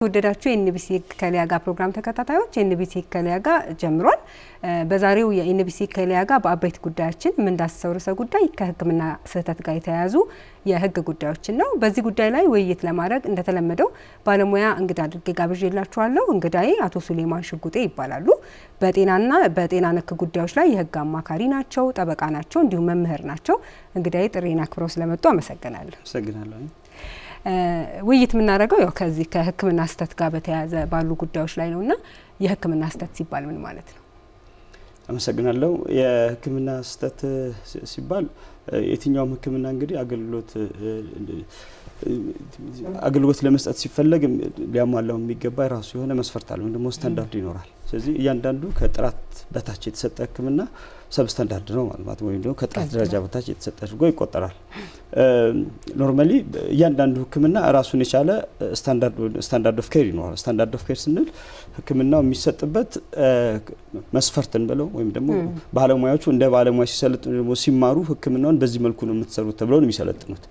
ወደዳችሁ የኤንቢሲ ከሊያጋ ፕሮግራም ተከታታዮች የኤንቢሲ ከሊያጋ ጀምሯል በዛሬው የኤንቢሲ ከሊያጋ በአበይት ጉዳያችን ምን ዳሰውርሰ ጉዳይ ከህክምና ስህተት ጋር የተያያዙ የህግ ጉዳዮችን ነው በዚህ ጉዳይ ላይ ውይይት ለማድረግ እንደተለመደው ባለሙያ እንግዳ አድርጌ ጋብዤላችኋለሁ እንግዳዬ አቶ ሱሌማን ሽጉጤ ይባላሉ በጤና ነክ ጉዳዮች ላይ የህግ አማካሪ ናቸው ጠበቃ ናቸው እንዲሁም መምህር ናቸው እንግዳዬ ጥሪና አክብረው ስለመጡ አመሰግናለሁ ውይይት ምናረጋው ያው ከዚህ ከህክምና ስህተት ጋር በተያያዘ ባሉ ጉዳዮች ላይ ነውና የህክምና ስህተት ሲባል ምን ማለት ነው አመሰግናለሁ የህክምና ስህተት ሲባል የትኛውም ህክምና እንግዲህ አገልግሎት ለመስጠት ሲፈልግ ሊያሟላው የሚገባ ራሱ የሆነ መስፈርት አለው እንደሞ ስታንዳርድ ይኖራል ስለዚህ እያንዳንዱ ከጥራት በታች የተሰጠ ህክምና ሰብስታንዳርድ ነው ማለት ወይ ነው ከጥራት ደረጃ በታች የተሰጠ አድርጎ ይቆጠራል ኖርማሊ እያንዳንዱ ህክምና ራሱን የቻለ ስታንዳርድ ኦፍ ኬር ይኖራል ስታንዳርድ ኦፍ ኬር ስንል ህክምናው የሚሰጥበት መስፈርትን ብለው ወይም ደግሞ ባለሙያዎቹ እንደ ባለሙያ ሲሰለጥኑ ደግሞ ሲማሩ ህክምናውን በዚህ መልኩ ነው የምትሰሩት ተብለው ነው የሚሰለጥኑት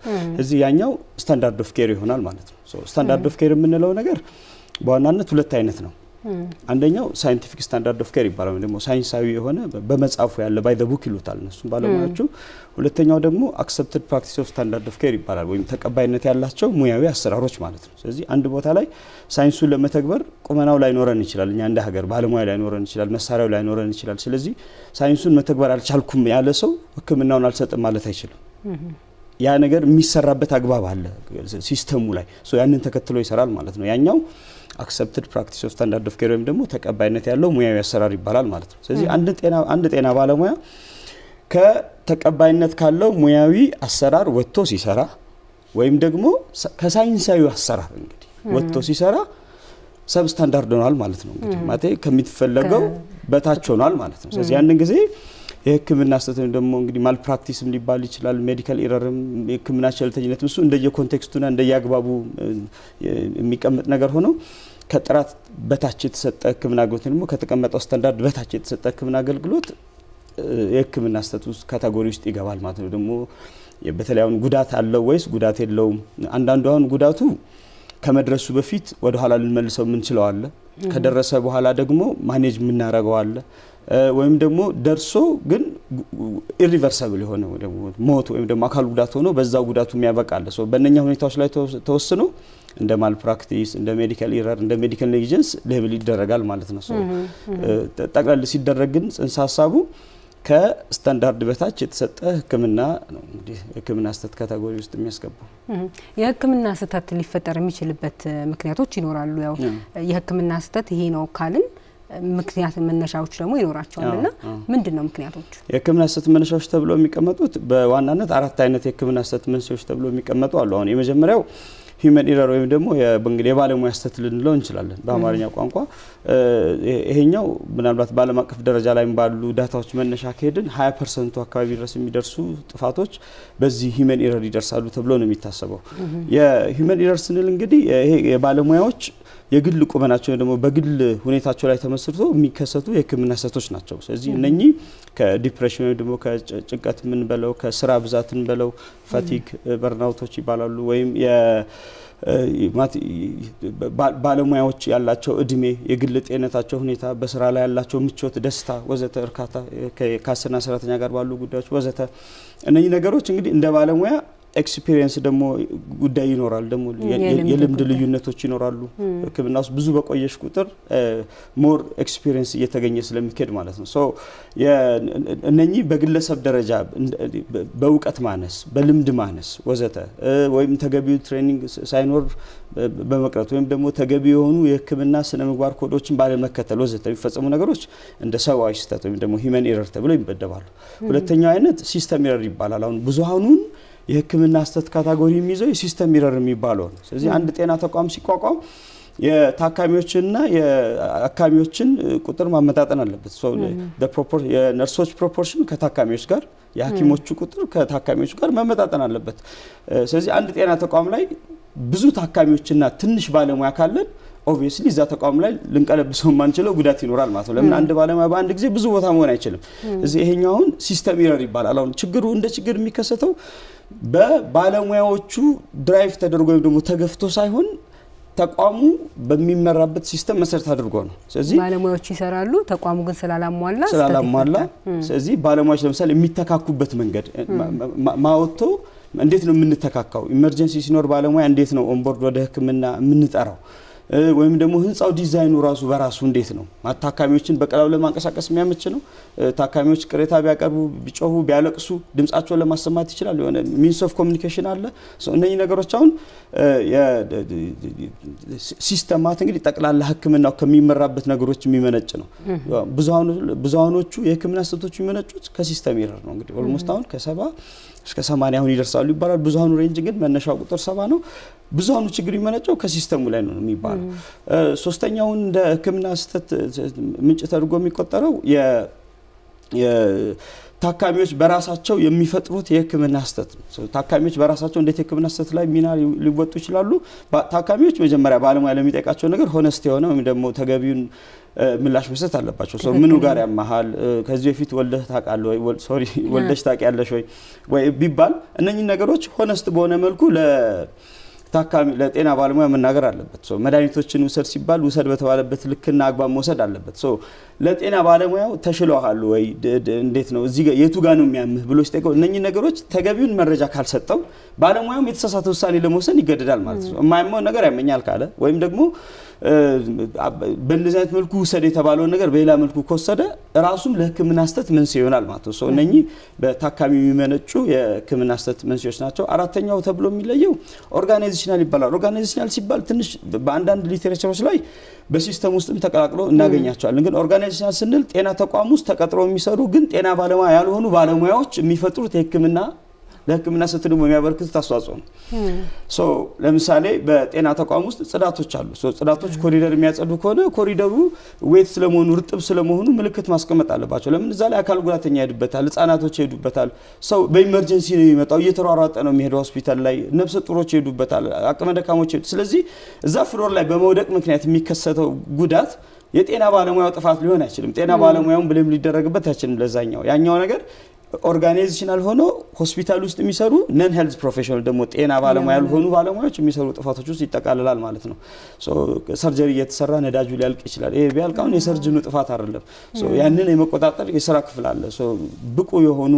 እዚህ ያኛው ስታንዳርድ ኦፍ ኬር ይሆናል ማለት ነው ሶ ስታንዳርድ ኦፍ ኬር የምንለው ነገር በዋናነት ሁለት አይነት ነው አንደኛው ሳይንቲፊክ ስታንዳርድ ኦፍ ኬር ይባላል ደግሞ ሳይንሳዊ የሆነ በመጻፉ ያለ ባይ ዘ ቡክ ይሉታል እነሱ ባለሙያዎቹ ሁለተኛው ደግሞ አክሰፕትድ ፕራክቲስ ኦፍ ስታንዳርድ ኦፍ ኬር ይባላል ወይም ተቀባይነት ያላቸው ሙያዊ አሰራሮች ማለት ነው ስለዚህ አንድ ቦታ ላይ ሳይንሱን ለመተግበር ቁመናው ላይ ኖረን ይችላል እኛ እንደ ሀገር ባለሙያ ላይ ኖረን ይችላል መሳሪያው ላይ ኖረን ይችላል ስለዚህ ሳይንሱን መተግበር አልቻልኩም ያለ ሰው ህክምናውን አልሰጥም ማለት አይችልም ያ ነገር የሚሰራበት አግባብ አለ ሲስተሙ ላይ ሶ ያንን ተከትሎ ይሰራል ማለት ነው ያኛው accepted practice of standard of care ወይም ደግሞ ተቀባይነት ያለው ሙያዊ አሰራር ይባላል ማለት ነው ስለዚህ አንድ ጤና ባለሙያ ከተቀባይነት ካለው ሙያዊ አሰራር ወጥቶ ሲሰራ ወይም ደግሞ ከሳይንሳዊ አሰራር እንግዲህ ወጥቶ ሲሰራ ሰብስታንዳርድ ሆኗል ማለት ነው እንግዲህ ማለት ከሚፈለገው በታች ሆኗል ማለት ነው ስለዚህ አንድ ጊዜ የህክምና ስህተት ደግሞ እንግዲህ ማል ፕራክቲስም ሊባል ይችላል ሜዲካል ኤረርም የህክምና ቸልተኝነት እሱ እንደየ ኮንቴክስቱና እንደየ አግባቡ የሚቀመጥ ነገር ሆኖ ከጥራት በታች የተሰጠ ህክምና አገልግሎት ደግሞ ከተቀመጠው ስታንዳርድ በታች የተሰጠ ህክምና አገልግሎት የህክምና ስህተት ካቴጎሪ ውስጥ ይገባል ማለት ነው ደግሞ በተለያውን ጉዳት አለው ወይስ ጉዳት የለውም አንዳንዱ አሁን ጉዳቱ ከመድረሱ በፊት ወደ ኋላ ልንመልሰው ምን ይችላል አለ ከደረሰ በኋላ ደግሞ ማኔጅ ምናረጋው አለ ወይም ደግሞ ደርሶ ግን ኢሪቨርሲብል የሆነ ደግሞ ሞት ወይም ደግሞ አካል ጉዳት ሆኖ በዛው ጉዳቱ የሚያበቃል ሶ በእነኛ ሁኔታዎች ላይ ተወስኖ እንደ ማል ፕራክቲስ እንደ ሜዲካል ኤረር እንደ ሜዲካል ኔግሊጀንስ ሌብል ይደረጋል ማለት ነው ሶ ጠቅላላ ሲደረግ ግን ጽንሰ ሐሳቡ ከስታንዳርድ በታች የተሰጠ ህክምና ነው እንግዲህ ህክምና ስህተት ካቴጎሪ ውስጥ የሚያስገባው የህክምና ስህተት ሊፈጠር የሚችልበት ምክንያቶች ይኖራሉ ያው የህክምና ስህተት ይሄ ነው ካልን ምክንያት መነሻዎች ደግሞ ይኖራቸዋልና ምንድነው ምክንያቶች የህክምና ስህተት መነሻዎች ተብለው የሚቀመጡት በዋናነት አራት አይነት የህክምና ስህተት መነሻዎች ተብለው የሚቀመጡ አሉ አሁን የመጀመሪያው human error ወይም ደግሞ የባለሙያ ስህተት ልንለው እንችላለን በአማርኛ ቋንቋ ይሄኛው ምናልባት ባለም አቀፍ ደረጃ ላይ ባሉ ዳታዎች መነሻ ከሄድን 20% አካባቢ ድረስ የሚደርሱ ጥፋቶች በዚህ human error ይደርሳሉ ተብሎ ነው የሚታሰበው የhuman error ስንል እንግዲህ ይሄ የባለሙያዎች የግል ቁመናቸው ደግሞ በግል ሁኔታቸው ላይ ተመስርቶ የሚከሰቱ የህክምና ስህተቶች ናቸው ስለዚህ እነኚህ ከዲፕሬሽን ወይ ደግሞ ከጭንቀት ምን በለው ከስራ ብዛትን በለው ፋቲግ በርናውቶች ይባላሉ ወይም ባለሙያዎች ያላቸው እድሜ የግል ጤንነታቸው ሁኔታ በስራ ላይ ያላቸው ምቾት ደስታ ወዘተ እርካታ ከአሰሪና ሰራተኛ ጋር ባሉ ጉዳዮች ወዘተ እነኚህ ነገሮች እንግዲህ እንደ ባለሙያ ኤክስፒሪየንስ ደግሞ ጉዳይ ይኖራል ደግሞ የልምድ ልዩነቶች ይኖራሉ ህክምና ውስጥ ብዙ በቆየሽ ቁጥር ሞር ኤክስፒሪየንስ እየተገኘ ስለሚከድ ማለት ነው ሶ እነኚህ በግለሰብ ደረጃ በእውቀት ማነስ በልምድ ማነስ ወዘተ ወይም ተገቢው ትሬኒንግ ሳይኖር በመቅረት ወይም ደግሞ ተገቢ የሆኑ የህክምና ስነ ምግባር ኮዶችን ባለመከተል ወዘተ የሚፈጸሙ ነገሮች እንደ ሰዋዊ ስህተት ወይም ደግሞ human error ተብለው ይበደባሉ ሁለተኛው አይነት ሲስተም ኤረር ይባላል አሁን ብዙሃኑን የህክምና ስህተት ካቴጎሪ የሚይዘው የሲስተም ኤረር የሚባለው ነው ስለዚህ አንድ ጤና ተቋም ሲቋቋም የታካሚዎችና የአካሚዎችን ቁጥር ማመጣጠን አለበት ሶ የነርሶች ፕሮፖርሽን ከታካሚዎች ጋር የሐኪሞቹ ቁጥር ከታካሚዎች ጋር ማመጣጠን አለበት ስለዚህ አንድ ጤና ተቋም ላይ ብዙ ታካሚዎችና ትንሽ ባለሙያ ካለን obviously እዛ ተቋም ላይ ልንቀለብሰው ማንችለው ጉዳት ይኖራል ማለት ነው ለምን አንድ ባለሙያ በአንድ ጊዜ ብዙ ቦታ መሆን አይችልም እዚህ ይሄኛውን ሲስተም ኤረር ይባላል አሁን ችግሩ እንደ ችግር የሚከሰተው በባለሙያዎቹ ድራይቭ ተደርጎ ወይም ደግሞ ተገፍቶ ሳይሆን ተቋሙ በሚመራበት ሲስተም መሰረት አድርጎ ነው ስለዚህ ባለሙያዎች ይሰራሉ ተቋሙ ግን ስላላሟላ ስለዚህ ባለሙያዎች ለምሳሌ የሚተካኩበት መንገድ ማውቶ እንዴት ነው የምንተካካው ኢመርጀንሲ ሲኖር ባለሙያ እንዴት ነው ኦንቦርድ ወደ ህክምና የምንጠራው ወይም ደግሞ ህንጻው ዲዛይኑ ራሱ በራሱ እንዴት ነው ታካሚዎችን በቀላሉ ለማንቀሳቀስ የሚያመች ነው ታካሚዎች ቅሬታ ቢያቀርቡ ቢጮሁ ቢያለቅሱ ድምጻቸውን ለማሰማት ይችላል የሆነ ሚንስ ኦፍ ኮሙኒኬሽን አለ እነኚህ ነገሮች አሁን ሲስተማት እንግዲህ ጠቅላላ ህክምናው ከሚመራበት ነገሮች የሚመነጭ ነው ብዙሃኖቹ የህክምና ስህተቶች የሚመነጩት ከሲስተም ኤረር ነው እንግዲህ ኦልሞስት አሁን ከ70 እስከ 80 አሁን ይደርሳሉ ይባላል ብዙሃኑ ሬንጅ ግን መነሻው ቁጥር 70 ነው ብዙሃኑ ችግር የሚመነጨው ከሲስተሙ ላይ ነው የሚባለው ሶስተኛው እንደ ህክምና ስህተት ምንጭ ተደርጎ የሚቆጠረው ታካሚዎች በራሳቸው የሚፈጥሩት የህክምና ስህተት ነው ታካሚዎች በራሳቸው እንዴት የህክምና ስህተት ላይ ሚና ሊወጡ ይችላሉ ታካሚዎች መጀመሪያ ባለሙያ ለሚጠይቃቸው ነገር ሆነስት የሆነ ወይም ደግሞ ተገቢውን ምላሽ መስጠት አለባቸው ምኑ ጋር ያማሃል ከዚህ በፊት ወልደህ ታውቃለህ ወይ ወልደሽ ታውቂያለሽ ወይ ቢባል እነኚህ ነገሮች ሆነስት በሆነ መልኩ ታካሚ ለጤና ባለሙያ መናገር አለበት መድኃኒቶችን ውሰድ ሲባል ውሰድ በተባለበት ልክና አግባብ መውሰድ አለበት ለጤና ባለሙያው ተሽሎሃል ወይ እንዴት ነው እዚህ የቱ ጋር ነው የሚያምህ ብሎ ሲጠይቀው እነኚህ ነገሮች ተገቢውን መረጃ ካልሰጠው ባለሙያው የተሳሳተ ውሳኔ ለመወሰን ይገደዳል ማለት ነው የማይመው ነገር ያመኛል ካለ ወይም ደግሞ በእንደዚህ አይነት መልኩ ውሰድ የተባለው ነገር በሌላ መልኩ ከወሰደ ራሱም ለህክምና ስህተት መንስኤ ይሆናል ማለት ነው እነኚህ በታካሚ የሚመነጩ የህክምና ስህተት መንስኤዎች ናቸው አራተኛው ተብሎ የሚለየው ኦርጋናይዜሽናል ይባላል ኦርጋናይዜሽናል ሲባል ትንሽ በአንዳንድ ሊተሬቸሮች ላይ በሲስተም ውስጥም ተቀላቅሎ እናገኛቸዋለን ግን ኦርጋናይዜሽናል ስንል ጤና ተቋም ውስጥ ተቀጥረው የሚሰሩ ግን ጤና ባለሙያ ያልሆኑ ባለሙያዎች የሚፈጥሩት የህክምና ለህክምና ስህተት ደግሞ የሚያበረክቱት አስተዋጽኦ ነው ለምሳሌ በጤና ተቋም ውስጥ ጽዳቶች አሉ ጽዳቶች ኮሪደር የሚያጸዱ ከሆነ ኮሪደሩ ዌት ስለመሆኑ ርጥብ ስለመሆኑ ምልክት ማስቀመጥ አለባቸው ለምን እዛ ላይ አካል ጉዳተኛ ይሄዱበታል ህፃናቶች ይሄዱበታል ሰው በኢመርጀንሲ ነው የሚመጣው እየተሯሯጠ ነው የሚሄደው ሆስፒታል ላይ ነፍሰ ጡሮች ይሄዱበታል አቅመ ደካሞች ስለዚህ እዛ ፍሎር ላይ በመውደቅ ምክንያት የሚከሰተው ጉዳት የጤና ባለሙያው ጥፋት ሊሆን አይችልም ጤና ባለሙያውን ብለም ሊደረግበት አይችልም ለዛኛው ያኛው ነገር ኦርጋናይዜሽናል ሆኖ ሆስፒታል ውስጥ የሚሰሩ ነን ሄልዝ ፕሮፌሽናል ደግሞ ጤና ባለሙያ ያልሆኑ ባለሙያዎች የሚሰሩ ጥፋቶች ውስጥ ይጠቃልላል ማለት ነው ሰርጀሪ እየተሰራ ነዳጁ ሊያልቅ ይችላል ይሄ ቢያልቃውን የሰርጅኑ ጥፋት አይደለም ያንን የመቆጣጠር የሥራ ክፍል አለ ብቁ የሆኑ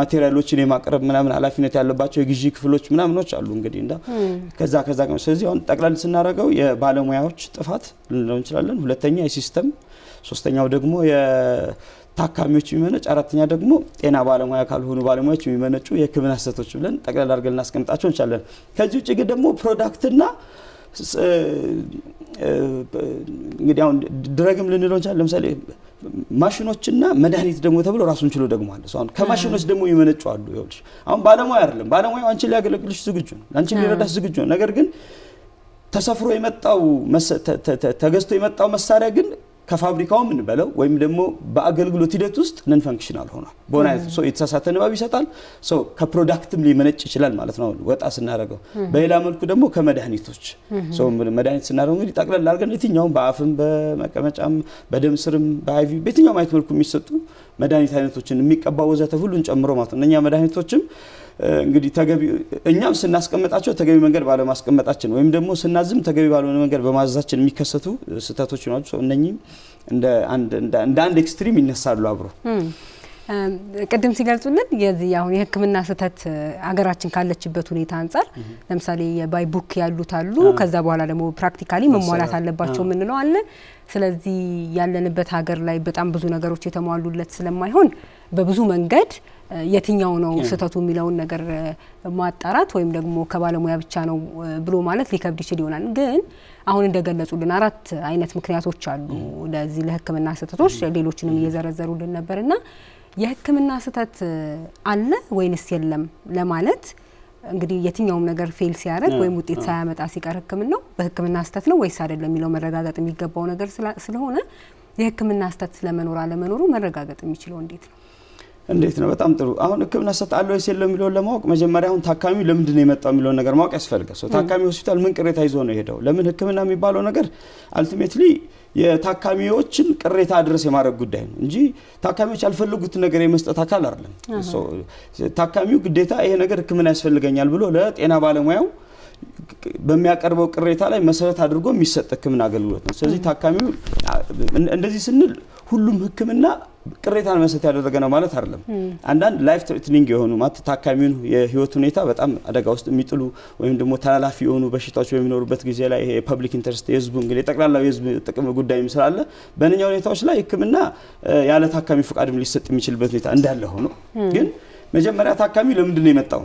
ማቴሪያሎችን የማቅረብ ምናምን ኃላፊነት ያለባቸው የግዢ ክፍሎች ምናምኖች አሉ እንግዲህ ከዛ ስለዚህ አሁን ጠቅላላ ስናረጋው የባለሙያዎች ጥፋት ልንለው እንችላለን ሁለተኛ የሲስተም ሶስተኛው ደግሞ ታካሚዎች የሚመነጭ አራተኛ ደግሞ ጤና ባለሙያ ካልሆኑ ባለሙያዎች የሚመነጩ የህክምና ስህተቶች ብለን ጠቅላላ አድርገን እናስቀምጣቸው እንችላለን ከዚህ ውጪ ግን ደግሞ ፕሮዳክትና እንግዲህ አሁን ድረግም ልንለው እንችላለን ለምሳሌ ማሽኖችና መድኃኒት ደግሞ ተብሎ ራሱን ችሎ ደግሞ አለ አሁን ከማሽኖች ደግሞ ይመነጩ አሉ ይኸውልሽ አሁን ባለሙያ አይደለም ባለሙያው አንቺ ሊያገለግልሽ ዝግጁ ነው አንቺ ሊረዳሽ ዝግጁ ነው ነገር ግን ተሰፍሮ የመጣው ተገዝቶ የመጣው መሳሪያ ግን ከፋብሪካው ምን በለው ወይም ደግሞ በአገልግሎት ሂደት ውስጥ ነን ፈንክሽናል ሆኗል ቦናይት የተሳሳተ ንባብ ይሰጣል ከፕሮዳክትም ሊመነጭ ይችላል ማለት ነው ወጣ ስናረጋው በሌላ መልኩ ደግሞ ከመድኃኒቶች መድኃኒት ስናረጋው እንግዲህ ጠቅላላ አድርገን የትኛውም በአፍም በመቀመጫም በደም ስርም በአይቪ በየትኛውም አይነት መልኩ የሚሰጡ መድኃኒት አይነቶችን የሚቀባው ወዘተ ሁሉን ጨምሮ ማለት ነው እነኛ መድኃኒቶችም እንግዲህ ተገቢ እኛም ስናስቀምጣቸው ተገቢ መንገድ ባለማስቀመጣችን ወይም ደግሞ ስናዝም ተገቢ ባለሆነ መንገድ በማዛችን የሚከሰቱ ስህተቶች ናቸው እነኚህ እንደ አንድ ኤክስትሪም ይነሳሉ አብሮ ቅድም ሲገልጹልን የዚህ አሁን የህክምና ስህተት አገራችን ካለችበት ሁኔታ አንፃር ለምሳሌ የባይ ቡክ ያሉት አሉ ከዛ በኋላ ደግሞ ፕራክቲካሊ መሟላት አለባቸው ምን ነው አለ ስለዚህ ያለንበት ሀገር ላይ በጣም ብዙ ነገሮች የተሟሉለት ስለማይሆን በብዙ መንገድ የትኛው ነው ስህተቱ የሚለውን ነገር ማጣራት ወይም ደግሞ ከባለሙያ ብቻ ነው ብሎ ማለት ሊከብድ ይችላል ይሆናል ግን አሁን እንደገለጹልን አራት አይነት ምክንያቶች አሉ ለዚህ ለህክምና ስህተቶች ሌሎችንም እየዘረዘሩልን ነበርና የህክምና ስህተት አለ ወይንስ የለም ለማለት እንግዲህ የትኛውም ነገር ፌል ሲያደርግ ወይም ውጤት ሳያመጣ ሲቀር ህክምናው በህክምና ስህተት ነው ወይስ አይደለም የሚለው መረጋጋጥ የሚገባው ነገር ስለሆነ የህክምና ስህተት ስለመኖር አለመኖሩ መረጋጋጥ የሚችለው እንዴት ነው በጣም ጥሩ አሁን ህክምና ስህተት አለ ወይስ የለም የሚለው ለማወቅ መጀመሪያ አሁን ታካሚው ለምንድን ነው የመጣው የሚለው ነገር ማወቅ ያስፈልጋል ታካሚው ሆስፒታል ምን ቅሬታ ይዞ ነው ሄደው ለምን ህክምና የሚባለው ነገር አልቲሜትሊ የታካሚዎችን ቅሬታ አድረስ የማድረግ ጉዳይ ነው እንጂ ታካሚዎች ያልፈልጉት ነገር የመስጠት አካል አይደለም ታካሚው ግዴታ ይሄ ነገር ህክምና ያስፈልገኛል ብሎ ለጤና ባለሙያው በሚያቀርበው ቅሬታ ላይ መሰረት አድርጎ የሚሰጥ ህክምና አገልግሎት ነው ስለዚህ ታካሚው እንደዚህ ስንል ሁሉም ህክምና ቅሬታን መሰረት ያደረገ ነው ማለት አይደለም አንዳንድ ላይፍ ትሬትኒንግ የሆኑ ማለት ታካሚውን የህይወት ሁኔታ በጣም አደጋ ውስጥ የሚጥሉ ወይም ደግሞ ተላላፊ የሆኑ በሽታዎች በሚኖሩበት ጊዜ ላይ ይሄ ፐብሊክ ኢንተረስት የህዝቡ እንግዲህ ጠቅላላው የህዝብ ጥቅም ጉዳይ ይመስላል በእነኛ ሁኔታዎች ላይ ህክምና ያለ ታካሚ ፍቃድም ሊሰጥ የሚችልበት ሁኔታ እንዳለ ሆኖ ግን መጀመሪያ ታካሚ ለምንድን ነው የመጣው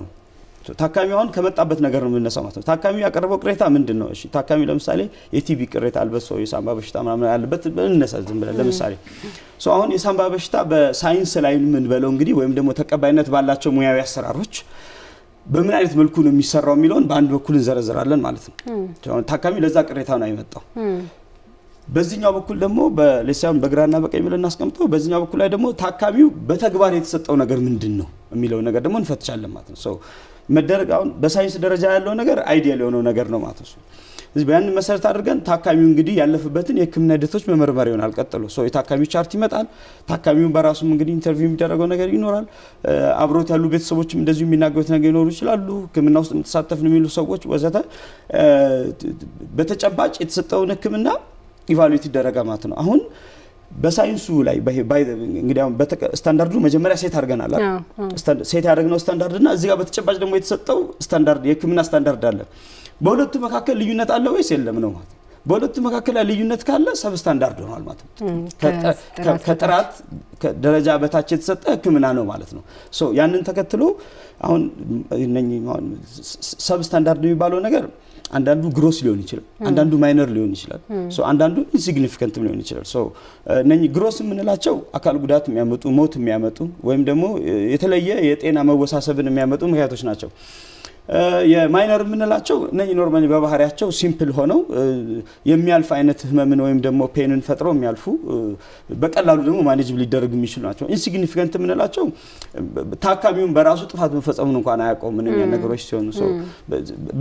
ታካሚውን ከመጣበት ነገር ነው የምንነሳው ማለት ነው ታካሚው ያቀረበው ቅሬታ ምንድነው እሺ ታካሚ ለምሳሌ የቲቢ ቅሬታ አልበሶ የሳምባ በሽታ ምናምን ያለበት እንነሳ ዝም ብለን ለምሳሌ አሁን የሳምባ በሽታ በሳይንስ ላይ ምን በለው እንግዲህ ወይም ደግሞ ተቀባይነት ባላቸው ሙያዊ አሰራሮች በምን አይነት መልኩ ነው የሚሰራው የሚለውን በአንድ በኩል እንዘረዝራለን ማለት ነው ታካሚ ለዛ ቅሬታ ነው የመጣው በዚህኛው በኩል ደግሞ በሌሳውን በግራና በቀኝ ብለን እናስቀምጠው በዚህኛው በኩል ላይ ደግሞ ታካሚው በተግባር የተሰጠው ነገር ምንድነው የሚለው ነገር ደግሞ እንፈትሻለን ማለት ነው መደረጋውን በሳይንስ ደረጃ ያለው ነገር አይዲያል የሆነው ነገር ነው ማለት ነው ስለዚህ ያን መሰረት አድርገን ታካሚው እንግዲህ ያለፈበትን የህክምና ሂደቶች መመርመር ይሆናል ቀጥሎ የታካሚው ቻርት ይመጣል ታካሚው በራሱም እንግዲህ ኢንተርቪው የሚደረገው ነገር ይኖራል አብሮት ያሉ ቤተሰቦችም እንደዚሁ የሚናገሩት ነገር ይኖሩ ይችላሉ ህክምና ውስጥ ተሳተፍን የሚሉ ሰዎች ወዘተ በተጨባጭ የተሰጠውን ህክምና ኢቫሉዌት ይደረጋ ማለት ነው አሁን በሳይንሱ ላይ እንግዲህ አሁን ስታንዳርዱ መጀመሪያ ሴት አድርገናል ሴት ያደረግነው ስታንዳርድና እዚህ ጋር በተጨባጭ ደግሞ የተሰጠው ስታንዳርድ የህክምና ስታንዳርድ አለ በሁለቱ መካከል ልዩነት አለ ወይስ የለም ነው ማለት በሁለቱ መካከል ልዩነት ካለ ሰብ ስታንዳርድ ሆኗል ማለት ነው ከጥራት ደረጃ በታች የተሰጠ ህክምና ነው ማለት ነው ያንን ተከትሎ አሁን ሰብ ስታንዳርድ የሚባለው ነገር አንዳንዱ ግሮስ ሊሆን ይችላል አንዳንዱ ማይነር ሊሆን ይችላል አንዳንዱ ኢንሲግኒፊካንት ሊሆን ይችላል እነኚህ ግሮስ የምንላቸው አካል ጉዳት የሚያመጡ ሞት የሚያመጡ ወይም ደግሞ የተለየ የጤና መወሳሰብን የሚያመጡ ምክንያቶች ናቸው የማይነር የምንላቸው እነኚህ ኖርማሊ በባህሪያቸው ሲምፕል ሆነው የሚያልፍ አይነት ህመምን ወይም ደግሞ ፔንን ፈጥረው የሚያልፉ በቀላሉ ደግሞ ማኔጅብል ሊደረግ የሚችሉ ናቸው ኢንሲግኒፊካንት የምንላቸው ታካሚውን በራሱ ጥፋት መፈጸሙን እንኳን አያውቀውም እነኛ ነገሮች ሲሆኑ